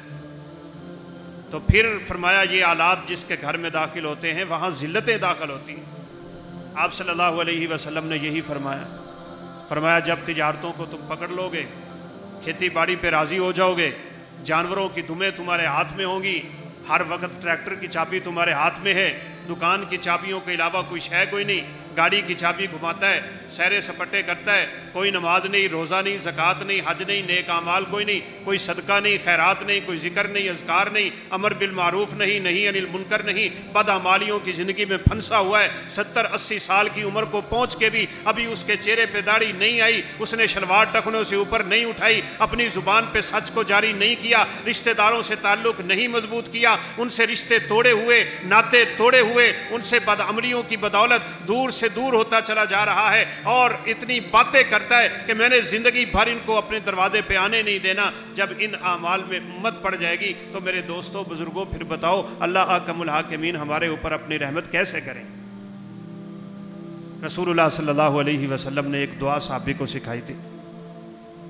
تو پھر فرمایا یہ آلات جس کے گھر میں داخل ہوتے ہیں وہاں ذلتیں داخل ہوتی ہیں۔ آپ صلی اللہ علیہ وسلم نے یہی فرمایا جب تجارتوں کو تم پکڑ لو گے، کھیتی باڑی پہ راضی ہو جاؤ گے، جانوروں کی دمیں تمہارے ہاتھ میں ہوں گی، ہر وقت ٹریکٹر کی چابی تمہارے ہاتھ میں ہے، دکان کی چابیوں کے علاوہ کوئی شے کوئی نہیں، گاڑی کی چابی گھماتا ہے، سیرے سپٹے کرتا ہے، کوئی نماز نہیں، روزہ نہیں، زکوٰۃ نہیں، حج نہیں، نیک اعمال کوئی نہیں، کوئی صدقہ نہیں، خیرات نہیں، کوئی ذکر نہیں، اذکار نہیں، امر بالمعروف نہیں، نہی عن المنکر نہیں، بد اعمالیوں کی زندگی میں پھنسا ہوا ہے، 70-80 سال کی عمر کو پہنچ کے بھی ابھی اس کے چہرے پہ داڑھی نہیں آئی، اس نے شلوار ٹخنوں سے اوپر نہیں اٹھائی، اپنی زبان پہ سچ کو جاری نہیں کیا، رشتہ داروں سے تعلق نہیں مضبوط کیا، ان سے رشتے توڑے ہوئے، ناطے توڑے ہوئے، ان سے بدعملیوں کی بدولت دور سے دور ہوتا چلا جا رہا ہے اور اتنی باتیں کرتا ہے کہ میں نے زندگی بھر ان کو اپنے دروازے پہ آنے نہیں دینا۔ جب ان اعمال میں امت پڑ جائے گی تو میرے دوستوں بزرگوں پھر بتاؤ اللہ احکم الحاکمین ہمارے اوپر اپنی رحمت کیسے کریں؟ رسول اللہ صلی اللہ علیہ وسلم نے ایک دعا صحابی کو سکھائی تھی،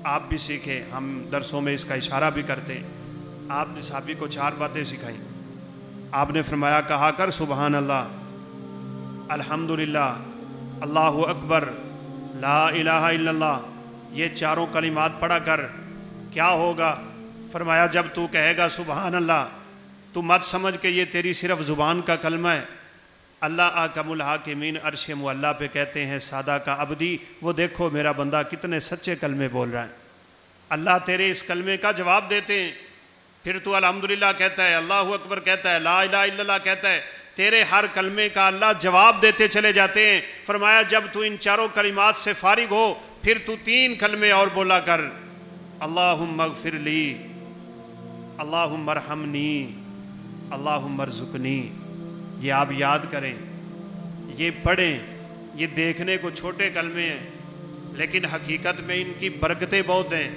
آپ بھی سیکھیں، ہم درسوں میں اس کا اشارہ بھی کرتے ہیں۔ آپ نے صحابی کو 4 باتیں سکھائیں۔ آپ نے فرمایا کہا کر سبحان اللہ، الحمدللہ، اللہ اکبر، لا الہ الا اللہ، یہ 4 کلمات پڑھا کر۔ کیا ہوگا؟ فرمایا جب تو کہے گا سبحان اللہ تو مت سمجھ کہ یہ تیری صرف زبان کا کلمہ ہے، اللہ احکم الحاکمین عرش معلیٰ پہ کہتے ہیں سادہ کا عبدی، وہ دیکھو میرا بندہ کتنے سچے کلمے بول رہا ہے، اللہ تیرے اس کلمے کا جواب دیتے ہیں۔ پھر تو الحمدللہ کہتا ہے، اللہ اکبر کہتا ہے، لا الہ الا اللہ کہتا ہے، تیرے ہر کلمے کا اللہ جواب دیتے چلے جاتے ہیں۔ فرمایا جب تو ان چاروں کلمات سے فارغ ہو پھر تو 3 کلمے اور بولا کر، اللہم اغفر لی، اللہم ارحمنی، اللہم ارزقنی۔ یہ آپ یاد کریں، یہ پڑھیں، یہ دیکھنے کو چھوٹے کلمے ہیں لیکن حقیقت میں ان کی برکتیں بہت ہیں۔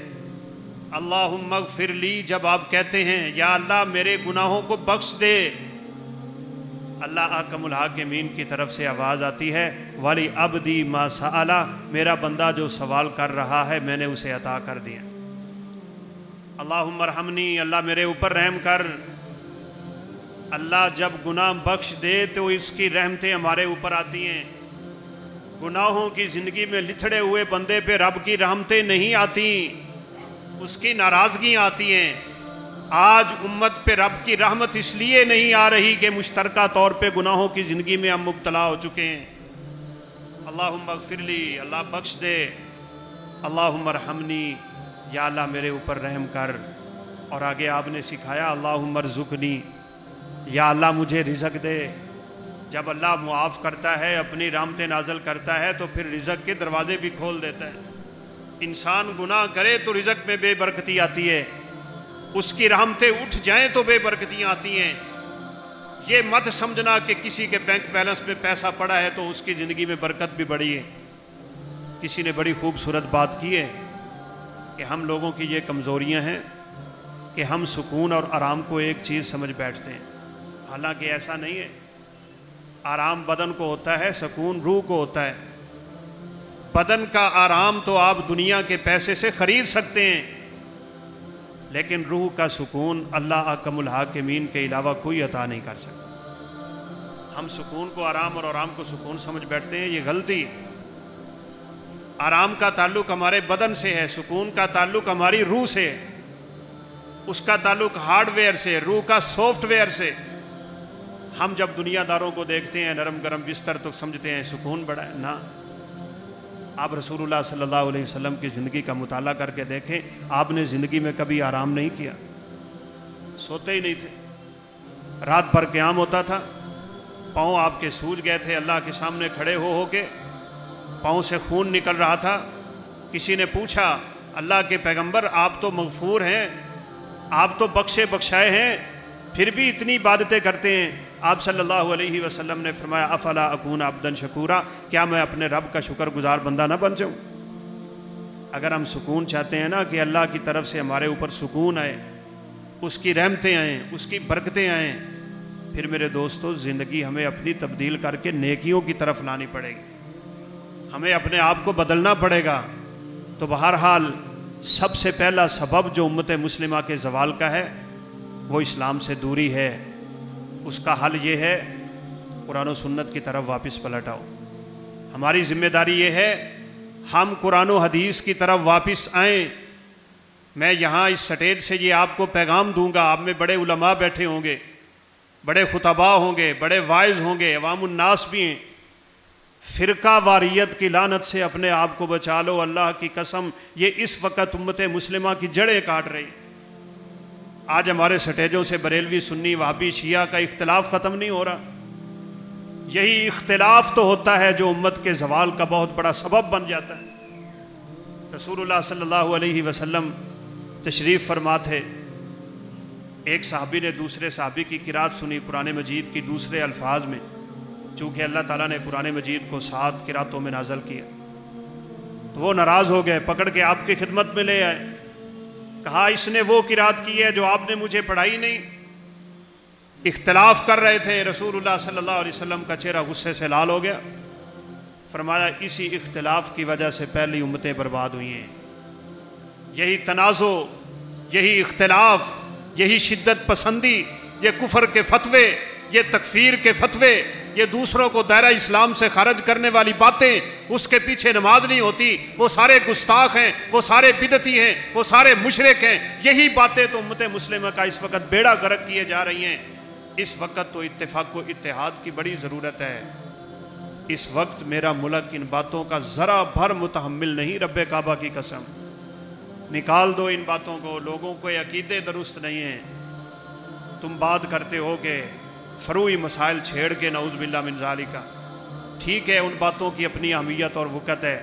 اللہم اغفر لی جب آپ کہتے ہیں یا اللہ میرے گناہوں کو بخش دے، اللہ احکم الحاکمین کی طرف سے آواز آتی ہے، ولی عبدی ما سأل، میرا بندہ جو سوال کر رہا ہے میں نے اسے عطا کر دیا۔ اللہم ارحمنی، اللہ میرے اوپر رحم کر۔ اللہ جب گناہ بخش دے تو اس کی رحمتیں ہمارے اوپر آتی ہیں۔ گناہوں کی زندگی میں لتھڑے ہوئے بندے پہ رب کی رحمتیں نہیں آتی، اس کی ناراضگیاں آتی ہیں۔ آج امت پہ رب کی رحمت اس لیے نہیں آ رہی کہ مشترکہ طور پہ گناہوں کی زندگی میں ہم مبتلا ہو چکے ہیں۔ اللہم اغفر لی، اللہ بخش دے، اللہم ارحمنی، یا اللہ میرے اوپر رحم کر۔ اور آگے آپ نے سکھایا اللہم ارزقنی، یا اللہ مجھے رزق دے۔ جب اللہ معاف کرتا ہے، اپنی رحمتیں نازل کرتا ہے تو پھر رزق کے دروازے بھی کھول دیتا ہے۔ انسان گناہ کرے تو رزق میں بے برکتی آتی ہے، اس کی رحمتیں اٹھ جائیں تو بے برکتیاں آتی ہیں۔ یہ مت سمجھنا کہ کسی کے بینک بیلنس میں پیسہ پڑا ہے تو اس کی زندگی میں برکت بھی بڑھی ہے۔ کسی نے بڑی خوبصورت بات کی ہے کہ ہم لوگوں کی یہ کمزوریاں ہیں کہ ہم سکون اور آرام کو ایک چیز سمجھ بیٹھتے ہیں، حالانکہ ایسا نہیں ہے۔ آرام بدن کو ہوتا ہے، سکون روح کو ہوتا ہے۔ بدن کا آرام تو آپ دنیا کے پیسے سے خرید سکتے ہیں، لیکن روح کا سکون اللہ احکم الحاکمین کے علاوہ کوئی عطا نہیں کر سکتا۔ ہم سکون کو آرام اور آرام کو سکون سمجھ بیٹھتے ہیں، یہ غلطی ہے۔ آرام کا تعلق ہمارے بدن سے ہے، سکون کا تعلق ہماری روح سے ہے، اس کا تعلق ہارڈ ویئر سے، روح کا سافٹ ویئر سے۔ ہم جب دنیا داروں کو دیکھتے ہیں نرم گرم بستر تو سمجھتے ہیں سکون بڑا ہے، نہ۔ آپ رسول اللہ صلی اللہ علیہ وسلم کی زندگی کا مطالعہ کر کے دیکھیں، آپ نے زندگی میں کبھی آرام نہیں کیا، سوتے ہی نہیں تھے، رات بھر قیام ہوتا تھا، پاؤں آپ کے سوج گئے تھے، اللہ کے سامنے کھڑے ہو کے پاؤں سے خون نکل رہا تھا۔ کسی نے پوچھا اللہ کے پیغمبر آپ تو مغفور ہیں، آپ تو بخشے بخشائے ہیں، پھر بھی اتنی عبادتیں کرتے ہیں؟ آپ صلی اللہ علیہ وسلم نے فرمایا افلا اکون عبدا شکورا، کیا میں اپنے رب کا شکر گزار بندہ نہ بن جاؤں؟ اگر ہم سکون چاہتے ہیں نا کہ اللہ کی طرف سے ہمارے اوپر سکون آئے، اس کی رحمتیں آئیں، اس کی برکتیں آئیں، پھر میرے دوستو زندگی ہمیں اپنی تبدیل کر کے نیکیوں کی طرف لانی پڑے گی، ہمیں اپنے آپ کو بدلنا پڑے گا۔ تو بہرحال سب سے پہلا سبب جو امت مسلمہ کے زوال کا ہے وہ اسلام سے دوری ہے۔ اس کا حل یہ ہے قرآن و سنت کی طرف واپس پلٹ آؤ۔ ہماری ذمہ داری یہ ہے ہم قرآن و حدیث کی طرف واپس آئیں۔ میں یہاں اس سٹیج سے یہ آپ کو پیغام دوں گا، آپ میں بڑے علماء بیٹھے ہوں گے، بڑے خطباء ہوں گے، بڑے واعظ ہوں گے، عوام الناس بھی ہیں۔ فرقہ واریت کی لعنت سے اپنے آپ کو بچا لو، اللہ کی قسم یہ اس وقت امت مسلمہ کی جڑیں کاٹ رہی۔ آج ہمارے سٹیجوں سے بریلوی، سنی، وہابی، شیعہ کا اختلاف ختم نہیں ہو رہا۔ یہی اختلاف تو ہوتا ہے جو امت کے زوال کا بہت بڑا سبب بن جاتا ہے۔ رسول اللہ صلی اللہ علیہ وسلم تشریف فرما تھے، ایک صحابی نے دوسرے صحابی کی قرات سنی قرآن مجید کی دوسرے الفاظ میں، چونکہ اللہ تعالیٰ نے قرآن مجید کو 7 قراتوں میں نازل کیا، تو وہ ناراض ہو گئے، پکڑ کے آپ کی خدمت میں لے آئے، کہا اس نے وہ قرات کی ہے جو آپ نے مجھے پڑھائی نہیں۔ اختلاف کر رہے تھے، رسول اللہ صلی اللہ علیہ وسلم کا چہرہ غصے سے لال ہو گیا، فرمایا اسی اختلاف کی وجہ سے پہلی امتیں برباد ہوئی ہیں۔ یہی تنازع، یہی اختلاف، یہی شدت پسندی، یہ کفر کے فتوے، یہ تکفیر کے فتوے، یہ دوسروں کو دائرہ اسلام سے خارج کرنے والی باتیں، اس کے پیچھے نماز نہیں ہوتی، وہ سارے گستاخ ہیں، وہ سارے بدعتی ہیں، وہ سارے مشرک ہیں، یہی باتیں تو امت مسلمہ کا اس وقت بیڑا غرق کیے جا رہی ہیں۔ اس وقت تو اتفاق و اتحاد کی بڑی ضرورت ہے۔ اس وقت میرا ملک ان باتوں کا ذرا بھر متحمل نہیں، رب کعبہ کی قسم۔ نکال دو ان باتوں کو، لوگوں کو عقیدے درست نہیں ہیں، تم بات کرتے ہو کہ فروعی مسائل چھیڑ کے نعوذ باللہ من ذالکا، ٹھیک ہے ان باتوں کی اپنی اہمیت اور وقت ہے،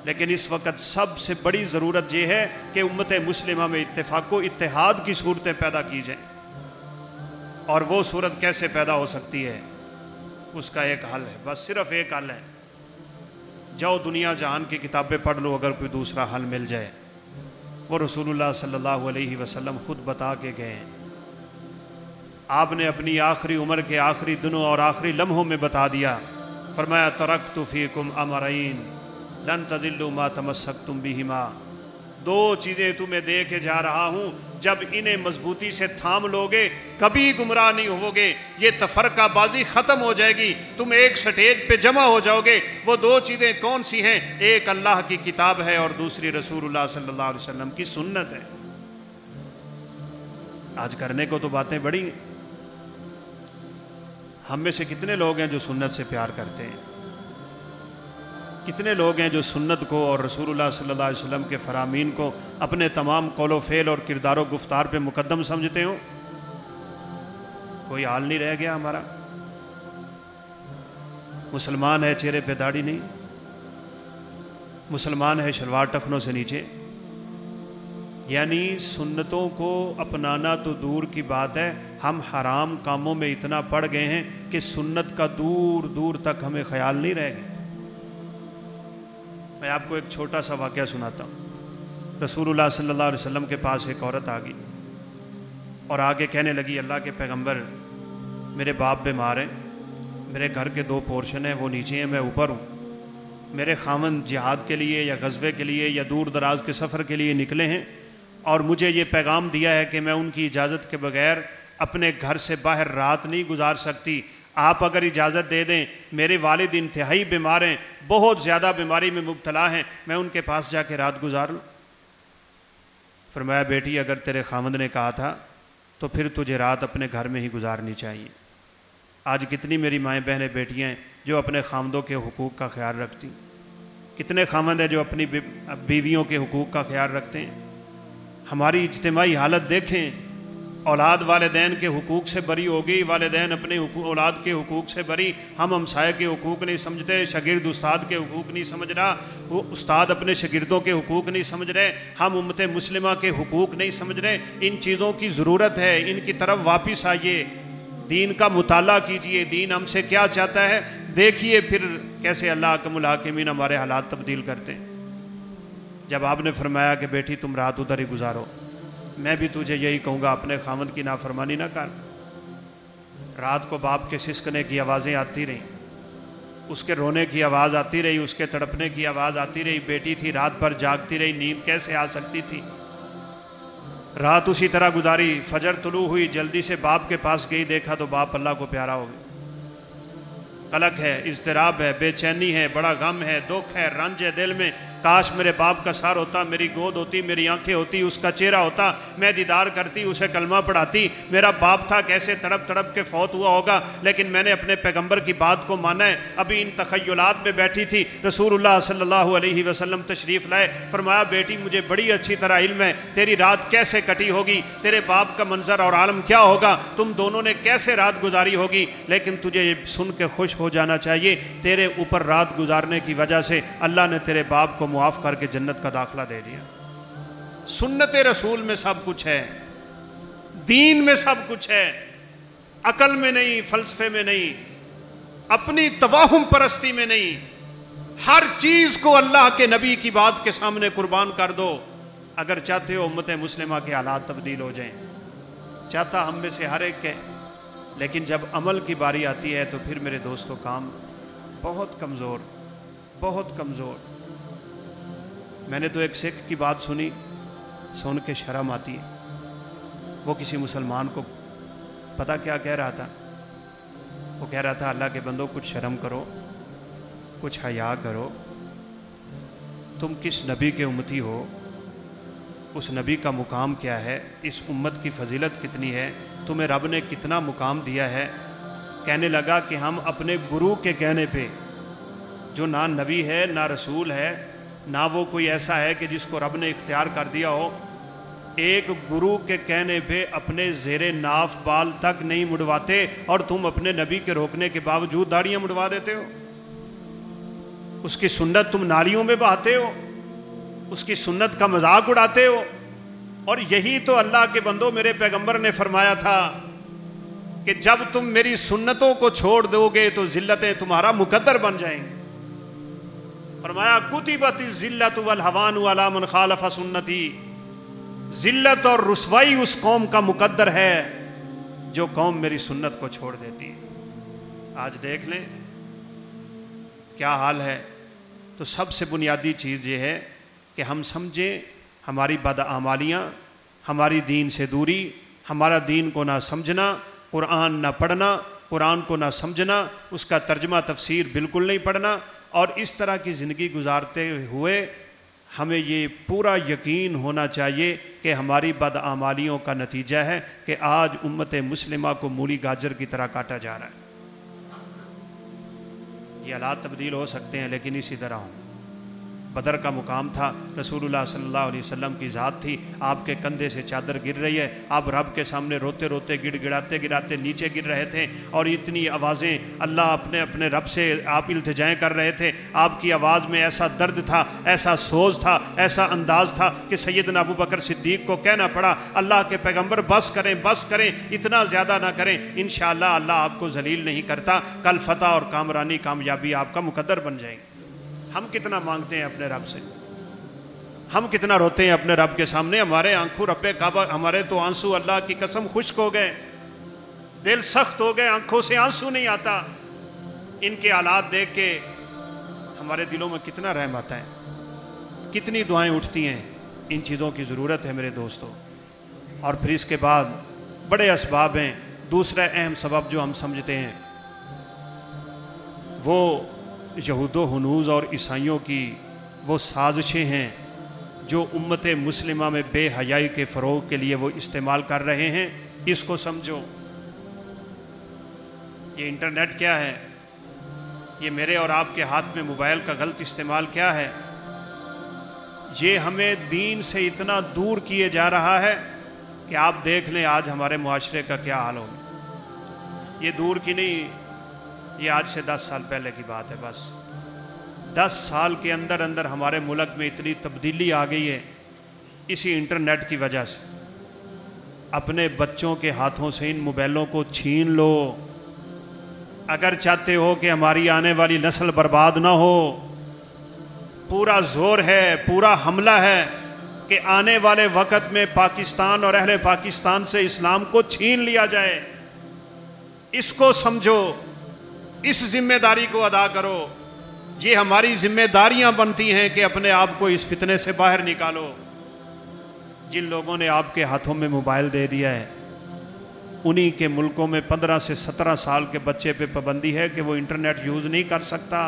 لیکن اس وقت سب سے بڑی ضرورت یہ ہے کہ امت مسلمہ میں اتفاق و اتحاد کی صورتیں پیدا کی جائیں۔ اور وہ صورت کیسے پیدا ہو سکتی ہے؟ اس کا ایک حل ہے، بس صرف ایک حل ہے۔ جاؤ دنیا جہان کی کتابیں پڑھ لو، اگر کوئی دوسرا حل مل جائے۔ وہ رسول اللہ صلی اللہ علیہ وسلم خود بتا کے گئے ہیں۔ آپ نے اپنی آخری عمر کے آخری دنوں اور آخری لمحوں میں بتا دیا، فرمایا ترکت فیکم امرین لن تضلوا ما تمسکتم بہما، دو چیزیں تمہیں دے کے جا رہا ہوں، جب انہیں مضبوطی سے تھام لوگے کبھی گمراہ نہیں ہوگے، یہ تفرقہ بازی ختم ہو جائے گی، تم ایک سٹیج پہ جمع ہو جاؤ گے۔ وہ دو چیزیں کون سی ہیں؟ ایک اللہ کی کتاب ہے اور دوسری رسول اللہ صلی اللہ علیہ وسلم کی سنت ہے۔ آج کرنے کو تو باتیں بڑی ہیں، ہم میں سے کتنے لوگ ہیں جو سنت سے پیار کرتے ہیں؟ کتنے لوگ ہیں جو سنت کو اور رسول اللہ صلی اللہ علیہ وسلم کے فرامین کو اپنے تمام قول و فعل اور کردار و گفتار پہ مقدم سمجھتے ہوں؟ کوئی حال نہیں رہ گیا ہمارا۔ مسلمان ہے چہرے پہ داڑھی نہیں، مسلمان ہے شلوار ٹخنوں سے نیچے، یعنی سنتوں کو اپنانا تو دور کی بات ہے، ہم حرام کاموں میں اتنا پڑ گئے ہیں کہ سنت کا دور دور تک ہمیں خیال نہیں رہ گیا۔ میں آپ کو ایک چھوٹا سا واقعہ سناتا ہوں۔ رسول اللہ صلی اللہ علیہ وسلم کے پاس ایک عورت آ گئی اور آگے کہنے لگی، اللہ کے پیغمبر میرے باپ بیمار ہیں، میرے گھر کے 2 پورشن ہیں، وہ نیچے ہیں، میں اوپر ہوں، میرے خاوند جہاد کے لیے یا غزوے کے لیے یا دور دراز کے سفر کے لیے نکلے ہیں، اور مجھے یہ پیغام دیا ہے کہ میں ان کی اجازت کے بغیر اپنے گھر سے باہر رات نہیں گزار سکتی، آپ اگر اجازت دے دیں، میرے والد انتہائی بیمار ہیں، بہت زیادہ بیماری میں مبتلا ہیں، میں ان کے پاس جا کے رات گزار لوں۔ فرمایا بیٹی اگر تیرے خاوند نے کہا تھا تو پھر تجھے رات اپنے گھر میں ہی گزارنی چاہیے۔ آج کتنی میری مائیں بہنیں بیٹیاں ہیں جو اپنے خاوندوں کے حقوق کا خیال رکھتی، کتنے خاوند ہیں جو اپنی بیویوں کے حقوق کا خیال رکھتے ہیں۔ ہماری اجتماعی حالت دیکھیں، اولاد والدین کے حقوق سے بری ہوگی، والدین اپنے اولاد کے حقوق سے بری، ہم ہمسائے کے حقوق نہیں سمجھتے، شاگرد استاد کے حقوق نہیں سمجھ رہا، استاد اپنے شاگردوں کے حقوق نہیں سمجھ رہے، ہم امت مسلمہ کے حقوق نہیں سمجھ رہے۔ ان چیزوں کی ضرورت ہے، ان کی طرف واپس آئیے، دین کا مطالعہ کیجئے، دین ہم سے کیا چاہتا ہے، دیکھیے پھر کیسے اللہ احکم الحاکمین ہمارے حالات تبدیل کرتے ہیں۔ جب آپ نے فرمایا کہ بیٹی تم رات ادھر ہی گزارو، میں بھی تجھے یہی کہوں گا اپنے خاوند کی نافرمانی نہ کر۔ رات کو باپ کے سسکنے کی آوازیں آتی رہیں، اس کے رونے کی آواز آتی رہی، اس کے تڑپنے کی آواز آتی رہی، بیٹی تھی رات بھر جاگتی رہی، نیند کیسے آ سکتی تھی؟ رات اسی طرح گزاری، فجر طلوع ہوئی، جلدی سے باپ کے پاس گئی، دیکھا تو باپ اللہ کو پیارا ہو گیا۔ قلق ہے، اضطراب ہے، بے چینی ہے، بڑا غم ہے، دکھ ہے، رنج ہے دل میں، کاش میرے باپ کا سر ہوتا، میری گود ہوتی، میری آنکھیں ہوتی، اس کا چہرہ ہوتا، میں دیدار کرتی، اسے کلمہ پڑھاتی، میرا باپ تھا کیسے تڑپ تڑپ کے فوت ہوا ہوگا، لیکن میں نے اپنے پیغمبر کی بات کو مانا ہے۔ ابھی ان تخیلات میں بیٹھی تھی، رسول اللہ صلی اللہ علیہ وسلم تشریف لائے، فرمایا بیٹی مجھے بڑی اچھی طرح علم ہے تیری رات کیسے کٹی ہوگی، تیرے باپ کا منظر اور عالم کیا ہوگا، تم دونوں نے کیسے رات گزاری ہوگی، لیکن تجھے یہ سن کے خوش ہو جانا چاہیے، تیرے اوپر رات گزارنے کی وجہ سے اللہ نے تیرے باپ کو معاف کر کے جنت کا داخلہ دے دیا۔ سنت رسول میں سب کچھ ہے، دین میں سب کچھ ہے، عقل میں نہیں، فلسفے میں نہیں، اپنی توہم پرستی میں نہیں، ہر چیز کو اللہ کے نبی کی بات کے سامنے قربان کر دو اگر چاہتے ہو امت مسلمہ کے حالات تبدیل ہو جائیں۔ چاہتا ہم میں سے ہر ایک کے، لیکن جب عمل کی باری آتی ہے تو پھر میرے دوستو کام بہت کمزور، بہت کمزور۔ میں نے تو ایک سکھ کی بات سنی، سن کے شرم آتی ہے۔ وہ کسی مسلمان کو پتہ کیا کہہ رہا تھا؟ وہ کہہ رہا تھا اللہ کے بندو کچھ شرم کرو، کچھ حیا کرو، تم کس نبی کے امتی ہو، اس نبی کا مقام کیا ہے، اس امت کی فضیلت کتنی ہے، تمہیں رب نے کتنا مقام دیا ہے۔ کہنے لگا کہ ہم اپنے گرو کے کہنے پہ، جو نہ نبی ہے نہ رسول ہے، نہ وہ کوئی ایسا ہے کہ جس کو رب نے اختیار کر دیا ہو، ایک گرو کے کہنے پہ اپنے زیر ناف بال تک نہیں مڑواتے اور تم اپنے نبی کے روکنے کے باوجود داڑیاں مڑوا دیتے ہو. اس کی سنت تم نالیوں میں بہاتے ہو, اس کی سنت کا مذاق اڑاتے ہو. اور یہی تو اللہ کے بندو میرے پیغمبر نے فرمایا تھا کہ جب تم میری سنتوں کو چھوڑ دو گے تو ذلتیں تمہارا مقدر بن جائیں گی. فرمایا کتبت الذلۃ والہوان علی من خالف سنتی, ذلت اور رسوائی اس قوم کا مقدر ہے جو قوم میری سنت کو چھوڑ دیتی ہے. آج دیکھ لیں کیا حال ہے. تو سب سے بنیادی چیز یہ ہے کہ ہم سمجھیں ہماری بدعمالیاں, ہماری دین سے دوری, ہمارا دین کو نہ سمجھنا, قرآن نہ پڑھنا, قرآن کو نہ سمجھنا, اس کا ترجمہ تفسیر بالکل نہیں پڑھنا, اور اس طرح کی زندگی گزارتے ہوئے ہمیں یہ پورا یقین ہونا چاہیے کہ ہماری بدعمالیوں کا نتیجہ ہے کہ آج امت مسلمہ کو مولی گاجر کی طرح کاٹا جا رہا ہے. یہ حالات تبدیل ہو سکتے ہیں لیکن اسی طرح ہوں. بدر کا مقام تھا, رسول اللہ صلی اللہ علیہ وسلم کی ذات تھی, آپ کے کندھے سے چادر گر رہی ہے, آپ رب کے سامنے روتے روتے گڑ گڑاتے نیچے گر رہے تھے, اور اتنی آوازیں اللہ اپنے رب سے آپ التجائیں کر رہے تھے. آپ کی آواز میں ایسا درد تھا, ایسا سوز تھا, ایسا انداز تھا کہ سیدنا ابو بکر صدیق کو کہنا پڑا اللہ کے پیغمبر بس کریں, اتنا زیادہ نہ کریں, انشاءاللہ اللہ آپ کو ذلیل نہیں کرتا, کل فتح اور کامرانی کامیابی آپ کا مقدر بن جائیں گے. ہم کتنا مانگتے ہیں اپنے رب سے, ہم کتنا روتے ہیں اپنے رب کے سامنے. ہمارے آنکھوں رب کعبہ, ہمارے تو آنسو اللہ کی قسم خشک ہو گئے, دل سخت ہو گئے, آنکھوں سے آنسو نہیں آتا. ان کے حالات دیکھ کے ہمارے دلوں میں کتنا رحم آتا ہے, کتنی دعائیں اٹھتی ہیں. ان چیزوں کی ضرورت ہے میرے دوستوں. اور پھر اس کے بعد بڑے اسباب ہیں. دوسرا اہم سبب جو ہم سمجھتے ہیں وہ یہود و ہنوز اور عیسائیوں کی وہ سازشیں ہیں جو امت مسلمہ میں بے حیائی کے فروغ کے لیے وہ استعمال کر رہے ہیں. اس کو سمجھو. یہ انٹرنیٹ کیا ہے, یہ میرے اور آپ کے ہاتھ میں موبائل کا غلط استعمال کیا ہے, یہ ہمیں دین سے اتنا دور کیے جا رہا ہے کہ آپ دیکھ لیں آج ہمارے معاشرے کا کیا حال ہوگا. یہ دور کی نہیں, یہ آج سے 10 سال پہلے کی بات ہے. بس 10 سال کے اندر ہمارے ملک میں اتنی تبدیلی آ گئی ہے اسی انٹرنیٹ کی وجہ سے. اپنے بچوں کے ہاتھوں سے ان موبائلوں کو چھین لو اگر چاہتے ہو کہ ہماری آنے والی نسل برباد نہ ہو. پورا زور ہے, پورا حملہ ہے کہ آنے والے وقت میں پاکستان اور اہل پاکستان سے اسلام کو چھین لیا جائے. اس کو سمجھو, اس ذمہ داری کو ادا کرو. یہ ہماری ذمہ داریاں بنتی ہیں کہ اپنے آپ کو اس فتنے سے باہر نکالو. جن لوگوں نے آپ کے ہاتھوں میں موبائل دے دیا ہے انہی کے ملکوں میں 15 سے 17 سال کے بچے پہ پابندی ہے کہ وہ انٹرنیٹ یوز نہیں کر سکتا.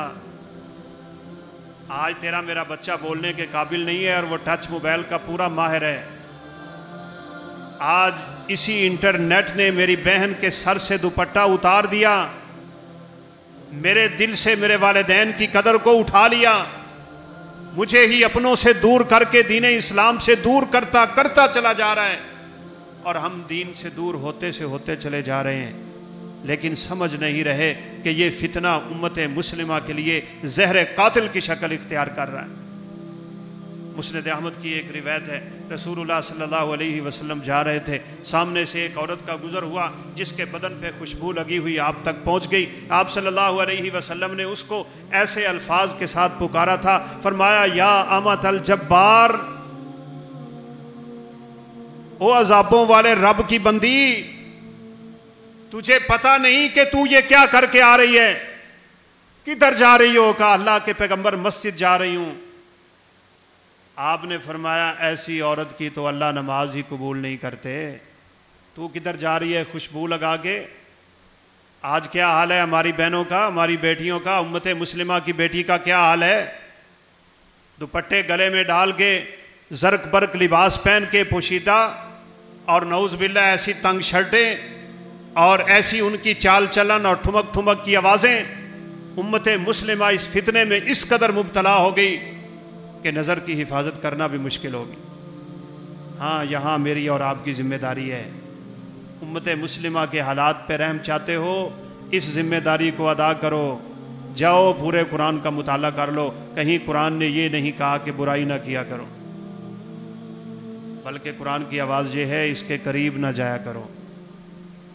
آج تیرا میرا بچہ بولنے کے قابل نہیں ہے اور وہ ٹچ موبائل کا پورا ماہر ہے. آج اسی انٹرنیٹ نے میری بہن کے سر سے دوپٹہ اتار دیا, میرے دل سے میرے والدین کی قدر کو اٹھا لیا, مجھے ہی اپنوں سے دور کر کے دین اسلام سے دور کرتا چلا جا رہا ہے. اور ہم دین سے دور ہوتے چلے جا رہے ہیں, لیکن سمجھ نہیں رہے کہ یہ فتنہ امت مسلمہ کے لیے زہر قاتل کی شکل اختیار کر رہا ہے. مسند احمد کی ایک روایت ہے, رسول اللہ صلی اللہ علیہ وسلم جا رہے تھے, سامنے سے ایک عورت کا گزر ہوا جس کے بدن پہ خوشبو لگی ہوئی آپ تک پہنچ گئی. آپ صلی اللہ علیہ وسلم نے اس کو ایسے الفاظ کے ساتھ پکارا تھا, فرمایا یا امت الجبار, او عذابوں والے رب کی بندی, تجھے پتہ نہیں کہ تو یہ کیا کر کے آ رہی ہے, کدھر جا رہی ہو؟ کہا اللہ کے پیغمبر مسجد جا رہی ہوں. آپ نے فرمایا ایسی عورت کی تو اللہ نماز ہی قبول نہیں کرتے, تو کدھر جا رہی ہے خوشبو لگا کے؟ آج کیا حال ہے ہماری بہنوں کا, ہماری بیٹیوں کا, امت مسلمہ کی بیٹی کا کیا حال ہے؟ دوپٹے گلے میں ڈال کے, زرق برق لباس پہن کے پوشیدہ, اور نعوذ باللہ ایسی تنگ شرٹیں اور ایسی ان کی چال چلن اور ٹھمک ٹھمک کی آوازیں. امت مسلمہ اس فتنے میں اس قدر مبتلا ہو گئی کہ نظر کی حفاظت کرنا بھی مشکل ہوگی. ہاں یہاں میری اور آپ کی ذمہ داری ہے، امت مسلمہ کے حالات پہ رحم چاہتے ہو، اس ذمہ داری کو ادا کرو، جاؤ پورے قرآن کا مطالعہ کر لو، کہیں قرآن نے یہ نہیں کہا کہ برائی نہ کیا کرو، بلکہ قرآن کی آواز یہ ہے اس کے قریب نہ جایا کرو،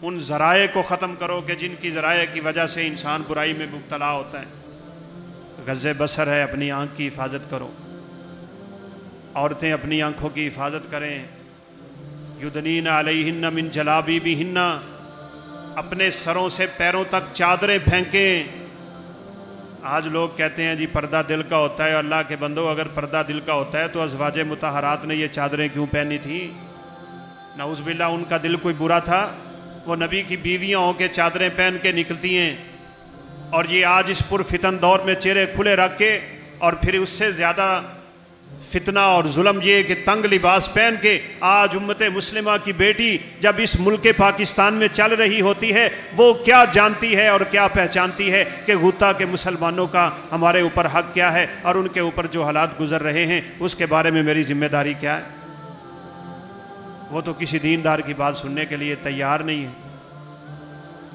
ان ذرائع کو ختم کرو کہ جن کی ذرائع کی وجہ سے انسان برائی میں مبتلا ہوتا ہے۔ غض بصر ہے، اپنی آنکھ کی حفاظت کرو، عورتیں اپنی آنکھوں کی حفاظت کریں، یدنین علیہن من جلابیبہن، اپنے سروں سے پیروں تک چادریں پھینکیں۔ آج لوگ کہتے ہیں جی پردہ دل کا ہوتا ہے، اللہ کے بندو اگر پردہ دل کا ہوتا ہے تو ازواج مطہرات نے یہ چادریں کیوں پہنی تھیں؟ نعوذ باللہ ان کا دل کوئی برا تھا؟ وہ نبی کی بیویاں ہو کے چادریں پہن کے نکلتی ہیں، اور یہ آج اس پرفتن دور میں چہرے کھلے رکھ کے، اور پھر اس سے زیادہ فتنہ اور ظلم یہ کہ تنگ لباس پہن کے آج امت مسلمہ کی بیٹی جب اس ملک پاکستان میں چل رہی ہوتی ہے، وہ کیا جانتی ہے اور کیا پہچانتی ہے کہ غوطہ کے مسلمانوں کا ہمارے اوپر حق کیا ہے، اور ان کے اوپر جو حالات گزر رہے ہیں اس کے بارے میں میری ذمہ داری کیا ہے؟ وہ تو کسی دیندار کی بات سننے کے لیے تیار نہیں ہے۔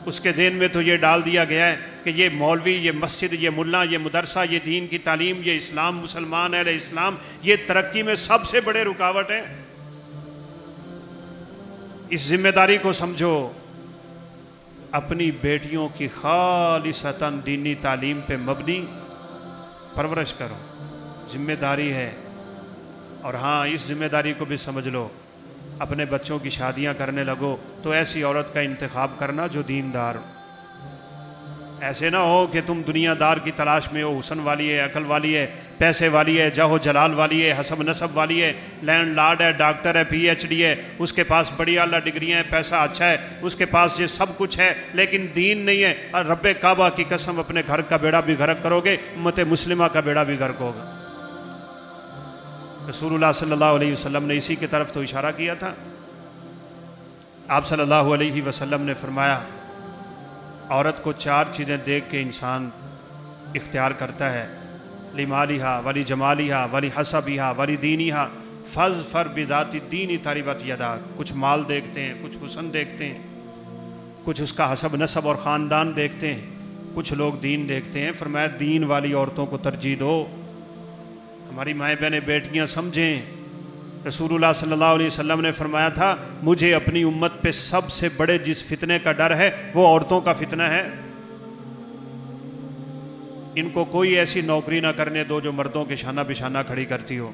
اس کے ذہن میں تو یہ ڈال دیا گیا ہے کہ یہ مولوی، یہ مسجد، یہ ملا، یہ مدرسہ، یہ دین کی تعلیم، یہ اسلام، مسلمان، اہل اسلام، یہ ترقی میں سب سے بڑے رکاوٹ ہیں۔ اس ذمہ داری کو سمجھو، اپنی بیٹیوں کی خالصتاً دینی تعلیم پہ مبنی پرورش کرو، ذمہ داری ہے۔ اور ہاں اس ذمہ داری کو بھی سمجھ لو، اپنے بچوں کی شادیاں کرنے لگو تو ایسی عورت کا انتخاب کرنا جو دیندار ہو۔ ایسے نہ ہو کہ تم دنیا دار کی تلاش میں ہو، حسن والی ہے، عقل والی ہے، پیسے والی ہے، جاہ و جلال والی ہے، حسب نسب والی ہے، لینڈ لارڈ ہے، ڈاکٹر ہے، پی ایچ ڈی ہے، اس کے پاس بڑی اعلیٰ ڈگریاں ہیں، پیسہ اچھا ہے، اس کے پاس یہ سب کچھ ہے، لیکن دین نہیں ہے، اور رب کعبہ کی قسم اپنے گھر کا بیڑا بھی غرق کرو گے، امت مسلمہ کا بیڑا بھی غرق ہوگا۔ رسول اللہ صلی اللہ علیہ وسلم نے اسی کی طرف تو اشارہ کیا تھا۔ آپ صلی اللہ علیہ وسلم نے فرمایا عورت کو 4 چیزیں دیکھ کے انسان اختیار کرتا ہے، لمالہا ولی جمالہا ولی حسبہا ولی دینہا فاظفر بذات الدین تربت یداک۔ کچھ مال دیکھتے ہیں، کچھ حسن دیکھتے ہیں، کچھ اس کا حسب نسب اور خاندان دیکھتے ہیں، کچھ لوگ دین دیکھتے ہیں۔ فرمایا دین والی عورتوں کو ترجیح دو۔ ہماری مائیں بہنیں بیٹیاں سمجھیں، رسول اللہ صلی اللہ علیہ وسلم نے فرمایا تھا مجھے اپنی امت پہ سب سے بڑے جس فتنے کا ڈر ہے وہ عورتوں کا فتنہ ہے۔ ان کو کوئی ایسی نوکری نہ کرنے دو جو مردوں کے شانہ بشانہ کھڑی کرتی ہو۔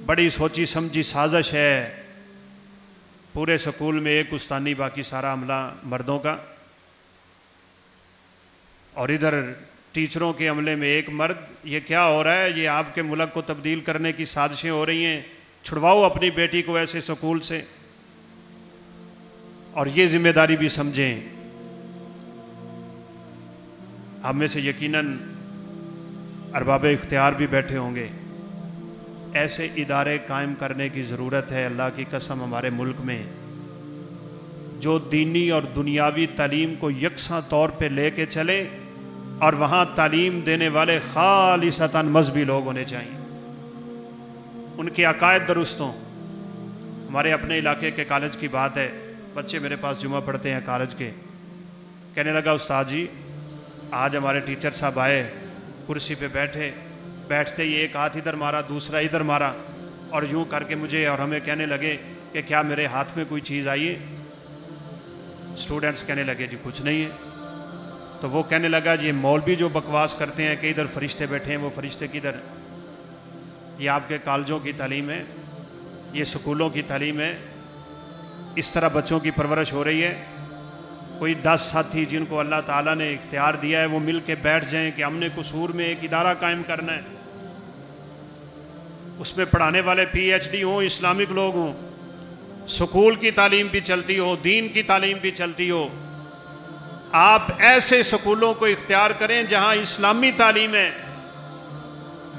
بڑی سوچی سمجھی سازش ہے، پورے سکول میں ایک استانی، باقی سارا عملہ مردوں کا، اور ادھر ٹیچروں کے عملے میں ایک مرد۔ یہ کیا ہو رہا ہے؟ یہ آپ کے ملک کو تبدیل کرنے کی سازشیں ہو رہی ہیں۔ چھڑواؤ اپنی بیٹی کو ایسے سکول سے۔ اور یہ ذمہ داری بھی سمجھیں، ہم میں سے یقیناً ارباب اختیار بھی بیٹھے ہوں گے، ایسے ادارے قائم کرنے کی ضرورت ہے اللہ کی قسم ہمارے ملک میں، جو دینی اور دنیاوی تعلیم کو یکساں طور پہ لے کے چلے، اور وہاں تعلیم دینے والے خالصتاً مذہبی لوگ ہونے چاہیے، ان کے عقائد درست ہوں۔ ہمارے اپنے علاقے کے کالج کی بات ہے، بچے میرے پاس جمعہ پڑھتے ہیں کالج کے، کہنے لگا استاد جی آج ہمارے ٹیچر صاحب آئے، کرسی پہ بیٹھتے ہی ایک ہاتھ ادھر مارا، دوسرا ادھر مارا، اور یوں کر کے مجھے اور ہمیں کہنے لگے کہ کیا میرے ہاتھ میں کوئی چیز آئی ہے؟ اسٹوڈنٹس کہنے لگے جی کچھ نہیں ہے۔ تو وہ کہنے لگا جی مولوی جو بکواس کرتے ہیں کہ ادھر فرشتے بیٹھے ہیں، وہ فرشتے کدھر؟ یہ آپ کے کالجوں کی تعلیم ہے، یہ سکولوں کی تعلیم ہے، اس طرح بچوں کی پرورش ہو رہی ہے؟ کوئی 10 ساتھی جن کو اللہ تعالیٰ نے اختیار دیا ہے وہ مل کے بیٹھ جائیں کہ ہم نے قصور میں ایک ادارہ قائم کرنا ہے، اس میں پڑھانے والے پی ایچ ڈی ہوں، اسلامک لوگ ہوں، سکول کی تعلیم بھی چلتی ہو، دین کی تعلیم بھی چلتی ہو۔ آپ ایسے سکولوں کو اختیار کریں جہاں اسلامی تعلیم ہے۔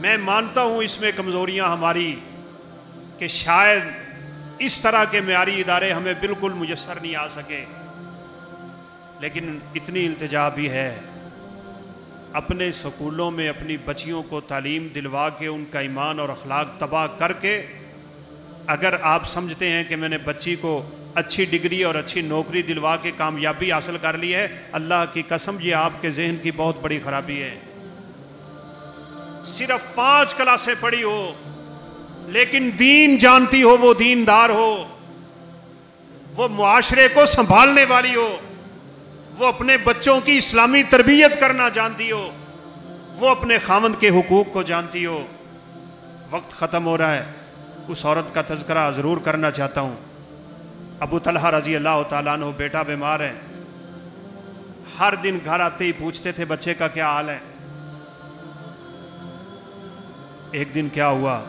میں مانتا ہوں اس میں کمزوریاں ہماری کہ شاید اس طرح کے معیاری ادارے ہمیں بالکل میسر نہیں آ سکے، لیکن اتنی التجا بھی ہے، اپنے سکولوں میں اپنی بچیوں کو تعلیم دلوا کے ان کا ایمان اور اخلاق تباہ کر کے اگر آپ سمجھتے ہیں کہ میں نے بچی کو اچھی ڈگری اور اچھی نوکری دلوا کے کامیابی حاصل کر لی ہے، اللہ کی قسم یہ آپ کے ذہن کی بہت بڑی خرابی ہے۔ صرف 5 کلاسیں پڑھی ہو لیکن دین جانتی ہو، وہ دیندار ہو، وہ معاشرے کو سنبھالنے والی ہو، وہ اپنے بچوں کی اسلامی تربیت کرنا جانتی ہو، وہ اپنے خاوند کے حقوق کو جانتی ہو۔ وقت ختم ہو رہا ہے، اس عورت کا تذکرہ ضرور کرنا چاہتا ہوں۔ ابو طلحہ رضی اللہ تعالیٰ عنہ، بیٹا بیمار ہے، ہر دن گھر آتے ہی پوچھتے تھے بچے کا کیا حال ہے۔ ایک دن کیا ہوا،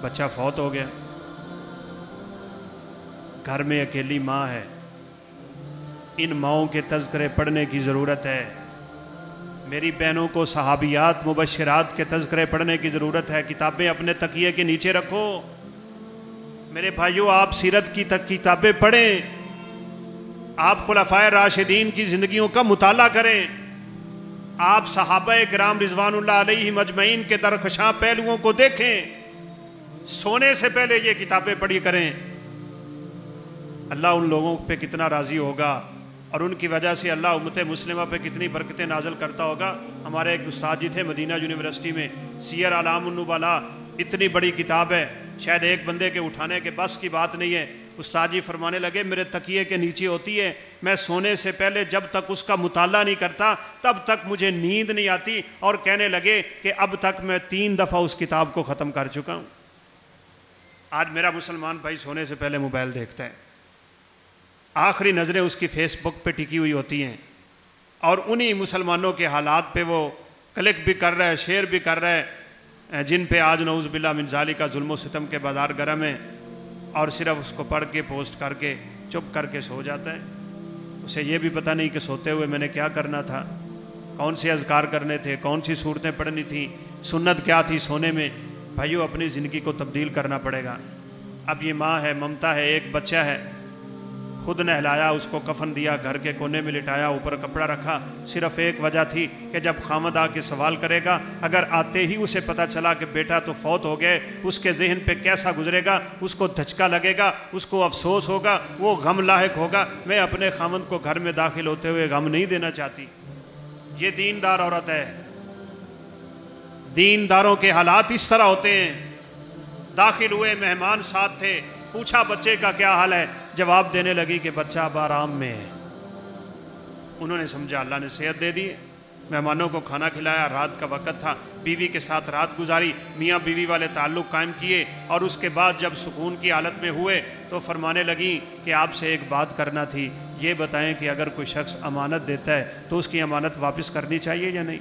بچہ فوت ہو گیا، گھر میں اکیلی ماں ہے۔ ان ماؤں کے تذکرے پڑھنے کی ضرورت ہے۔ میری بہنوں کو صحابیات مبشرات کے تذکرے پڑھنے کی ضرورت ہے۔ کتابیں اپنے تکیے کے نیچے رکھو۔ میرے بھائیوں، آپ سیرت کی کتابیں پڑھیں، آپ خلفائے راشدین کی زندگیوں کا مطالعہ کریں، آپ صحابہ کرام رضوان اللہ علیہم اجمعین کے درخشاں پہلوؤں کو دیکھیں۔ سونے سے پہلے یہ کتابیں پڑھی کریں۔ اللہ ان لوگوں پہ کتنا راضی ہوگا اور ان کی وجہ سے اللہ امت مسلمہ پہ کتنی برکتیں نازل کرتا ہوگا۔ ہمارے ایک استاد جی تھے مدینہ یونیورسٹی میں، سیر اعلام النبلاء، اتنی بڑی کتاب ہے، شاید ایک بندے کے اٹھانے کے بس کی بات نہیں ہے۔ استاد جی فرمانے لگے میرے تکیے کے نیچے ہوتی ہے، میں سونے سے پہلے جب تک اس کا مطالعہ نہیں کرتا تب تک مجھے نیند نہیں آتی، اور کہنے لگے کہ اب تک میں 3 دفعہ اس کتاب کو ختم کر چکا ہوں۔ آج میرا مسلمان بھائی سونے سے پہلے موبائل دیکھتا ہے، آخری نظریں اس کی فیس بک پہ ٹکی ہوئی ہوتی ہیں، اور انہی مسلمانوں کے حالات پہ وہ کلک بھی کر رہا ہے، شیئر بھی کر رہا ہے، جن پہ آج نعوذ باللہ من ذالک ظلم و ستم کے بازار گرم ہیں، اور صرف اس کو پڑھ کے پوسٹ کر کے چپ کر کے سو جاتا ہے۔ اسے یہ بھی پتہ نہیں کہ سوتے ہوئے میں نے کیا کرنا تھا، کون سے اذکار کرنے تھے، کون سی صورتیں پڑھنی تھیں، سنت کیا تھی سونے میں۔ بھائیو، اپنی زندگی کو تبدیل کرنا پڑے گا۔ اب یہ ماں ہے، ممتا ہے، ایک بچہ ہے، خود نہلایا، اس کو کفن دیا، گھر کے کونے میں لٹایا، اوپر کپڑا رکھا، صرف ایک وجہ تھی کہ جب خامد آ کے سوال کرے گا، اگر آتے ہی اسے پتہ چلا کہ بیٹا تو فوت ہو گئے، اس کے ذہن پہ کیسا گزرے گا، اس کو دھچکا لگے گا، اس کو افسوس ہوگا، وہ غم لاحق ہوگا۔ میں اپنے خامد کو گھر میں داخل ہوتے ہوئے غم نہیں دینا چاہتی۔ یہ دیندار عورت ہے۔ دینداروں کے حالات اس طرح ہوتے ہیں۔ داخل ہوئے، مہمان ساتھ تھے، پوچھا بچے کا کیا حال ہے، جواب دینے لگی کہ بچہ اب آرام میں ہے۔ انہوں نے سمجھا اللہ نے صحت دے دی۔ مہمانوں کو کھانا کھلایا، رات کا وقت تھا، بیوی کے ساتھ رات گزاری، میاں بیوی والے تعلق قائم کیے، اور اس کے بعد جب سکون کی حالت میں ہوئے تو فرمانے لگیں کہ آپ سے ایک بات کرنا تھی، یہ بتائیں کہ اگر کوئی شخص امانت دیتا ہے تو اس کی امانت واپس کرنی چاہیے یا نہیں؟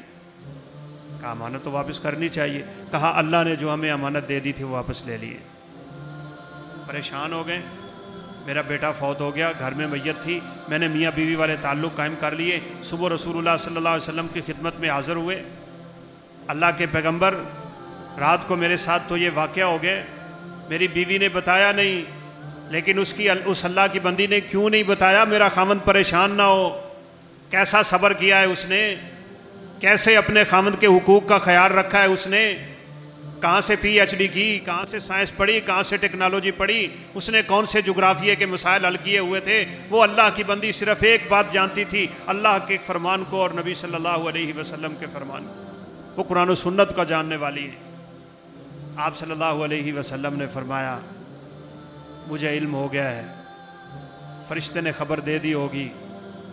کہا امانت تو واپس کرنی چاہیے۔ کہا اللہ نے جو ہمیں امانت دے دی تھی وہ واپس لے لیے۔ پریشان ہو گئے، میرا بیٹا فوت ہو گیا، گھر میں میت تھی، میں نے میاں بیوی والے تعلق قائم کر لیے۔ صبح رسول اللہ صلی اللہ علیہ وسلم کی خدمت میں حاضر ہوئے۔ اللہ کے پیغمبر، رات کو میرے ساتھ تو یہ واقعہ ہو گئے، میری بیوی نے بتایا نہیں، لیکن اس اللہ کی بندی نے کیوں نہیں بتایا؟ میرا خاوند پریشان نہ ہو۔ کیسا صبر کیا ہے اس نے، کیسے اپنے خاوند کے حقوق کا خیال رکھا ہے اس نے، کہاں سے پی ایچ ڈی کی، کہاں سے سائنس پڑھی، کہاں سے ٹیکنالوجی پڑھی، اس نے کون سے جغرافیے کے مسائل حل کیے ہوئے تھے۔ وہ اللہ کی بندی صرف ایک بات جانتی تھی، اللہ کے فرمان کو اور نبی صلی اللہ علیہ وسلم کے فرمان کو۔ وہ قرآن و سنت کا جاننے والی ہے۔ آپ صلی اللہ علیہ وسلم نے فرمایا مجھے علم ہو گیا ہے، فرشتے نے خبر دے دی ہوگی،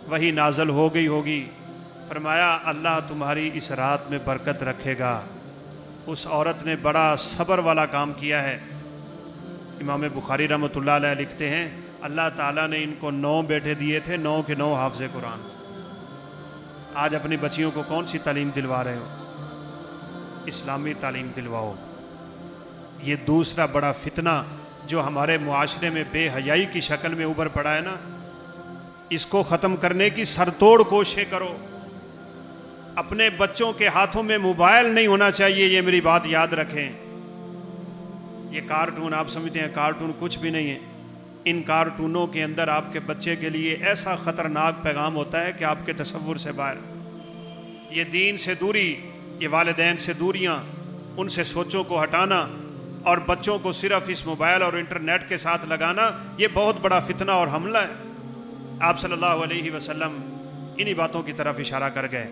وہی نازل ہو گئی ہوگی۔ فرمایا اللہ تمہاری اس رات میں برکت رکھے گا۔ اس عورت نے بڑا صبر والا کام کیا ہے۔ امام بخاری رحمۃ اللہ علیہ لکھتے ہیں اللہ تعالیٰ نے ان کو 9 بیٹے دیے تھے، 9 کے 9 حافظ قرآن تھے۔ آج اپنی بچیوں کو کون سی تعلیم دلوا رہے ہو؟ اسلامی تعلیم دلواؤ۔ یہ دوسرا بڑا فتنہ جو ہمارے معاشرے میں بے حیائی کی شکل میں ابھر پڑا ہے نا، اس کو ختم کرنے کی سرتوڑ کوششیں کرو۔ اپنے بچوں کے ہاتھوں میں موبائل نہیں ہونا چاہیے، یہ میری بات یاد رکھیں۔ یہ کارٹون آپ سمجھتے ہیں کارٹون کچھ بھی نہیں ہے، ان کارٹونوں کے اندر آپ کے بچے کے لیے ایسا خطرناک پیغام ہوتا ہے کہ آپ کے تصور سے باہر۔ یہ دین سے دوری، یہ والدین سے دوریاں، ان سے سوچوں کو ہٹانا، اور بچوں کو صرف اس موبائل اور انٹرنیٹ کے ساتھ لگانا یہ بہت بڑا فتنہ اور حملہ ہے۔ آپ صلی اللہ علیہ وسلم انہی باتوں کی طرف اشارہ کر گئے۔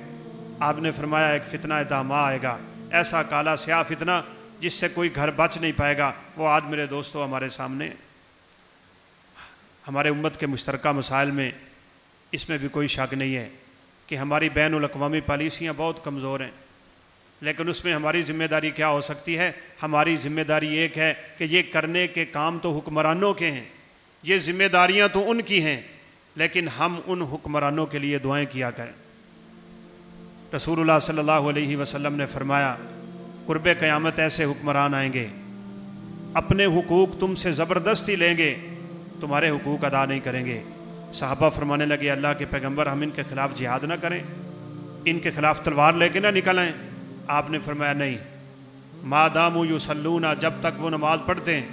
آپ نے فرمایا ایک فتنہ دامہ آئے گا، ایسا کالا سیاہ فتنہ جس سے کوئی گھر بچ نہیں پائے گا۔ وہ آج میرے دوستو ہمارے سامنے ہمارے امت کے مشترکہ مسائل میں اس میں بھی کوئی شک نہیں ہے کہ ہماری بین الاقوامی پالیسیاں بہت کمزور ہیں، لیکن اس میں ہماری ذمہ داری کیا ہو سکتی ہے؟ ہماری ذمہ داری ایک ہے کہ یہ کرنے کے کام تو حکمرانوں کے ہیں، یہ ذمہ داریاں تو ان کی ہیں، لیکن ہم ان حکمرانوں کے لیے دعائیں کیا کریں۔ رسول اللہ صلی اللہ علیہ وسلم نے فرمایا قرب قیامت ایسے حکمران آئیں گے، اپنے حقوق تم سے زبردستی لیں گے، تمہارے حقوق ادا نہیں کریں گے۔ صحابہ فرمانے لگے اللہ کے پیغمبر ہم ان کے خلاف جہاد نہ کریں، ان کے خلاف تلوار لے کے نہ نکلیں؟ آپ نے فرمایا نہیں، ما داموا یصلون، جب تک وہ نماز پڑھتے ہیں،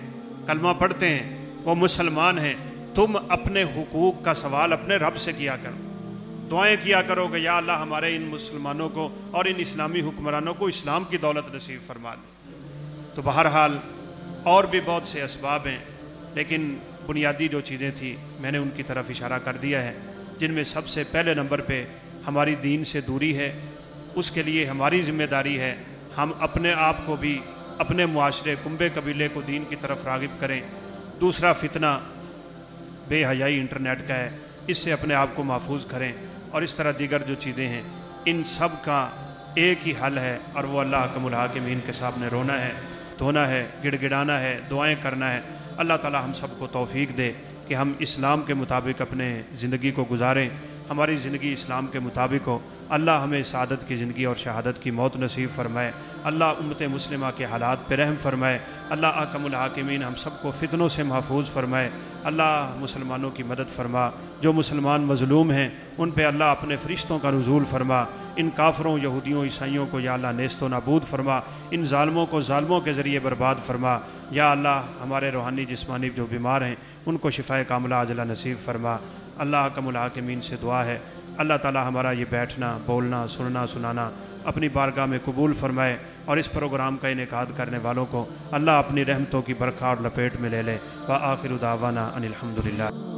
کلمہ پڑھتے ہیں، وہ مسلمان ہیں، تم اپنے حقوق کا سوال اپنے رب سے کیا کرو، دعائیں کیا کرو کہ یا اللہ ہمارے ان مسلمانوں کو اور ان اسلامی حکمرانوں کو اسلام کی دولت نصیب فرما دے۔ تو بہرحال اور بھی بہت سے اسباب ہیں، لیکن بنیادی جو چیزیں تھیں میں نے ان کی طرف اشارہ کر دیا ہے، جن میں سب سے پہلے نمبر پہ ہماری دین سے دوری ہے۔ اس کے لیے ہماری ذمہ داری ہے ہم اپنے آپ کو بھی اپنے معاشرے کنبے قبیلے کو دین کی طرف راغب کریں۔ دوسرا فتنہ بے حیائی انٹرنیٹ کا ہے، اس سے اپنے آپ کو محفوظ کریں، اور اس طرح دیگر جو چیزیں ہیں ان سب کا ایک ہی حل ہے، اور وہ اللہ حکم الحاکمین کے سامنے رونا ہے، دھونا ہے، گڑ گڑانا ہے، دعائیں کرنا ہے۔ اللہ تعالی ہم سب کو توفیق دے کہ ہم اسلام کے مطابق اپنے زندگی کو گزاریں، ہماری زندگی اسلام کے مطابق ہو۔ اللہ ہمیں سعادت کی زندگی اور شہادت کی موت نصیب فرمائے۔ اللہ امت مسلمہ کے حالات پہ رحم فرمائے۔ اللہ حکم الحاکمین ہم سب کو فتنوں سے محفوظ فرمائے۔ اللہ مسلمانوں کی مدد فرما، جو مسلمان مظلوم ہیں ان پہ اللہ اپنے فرشتوں کا نزول فرما۔ ان کافروں، یہودیوں، عیسائیوں کو یا اللہ نیست و نابود فرما، ان ظالموں کو ظالموں کے ذریعے برباد فرما۔ یا اللہ ہمارے روحانی جسمانی جو بیمار ہیں ان کو شفائے کاملہ عاجلہ نصیب فرما۔ اللہ حکم الحاکمین سے دعا ہے اللہ تعالی ہمارا یہ بیٹھنا، بولنا، سننا، سنانا اپنی بارگاہ میں قبول فرمائے، اور اس پروگرام کا انعقاد کرنے والوں کو اللہ اپنی رحمتوں کی برکھا اور لپیٹ میں لے لے۔ وآخر دعوانا ان الحمدللہ۔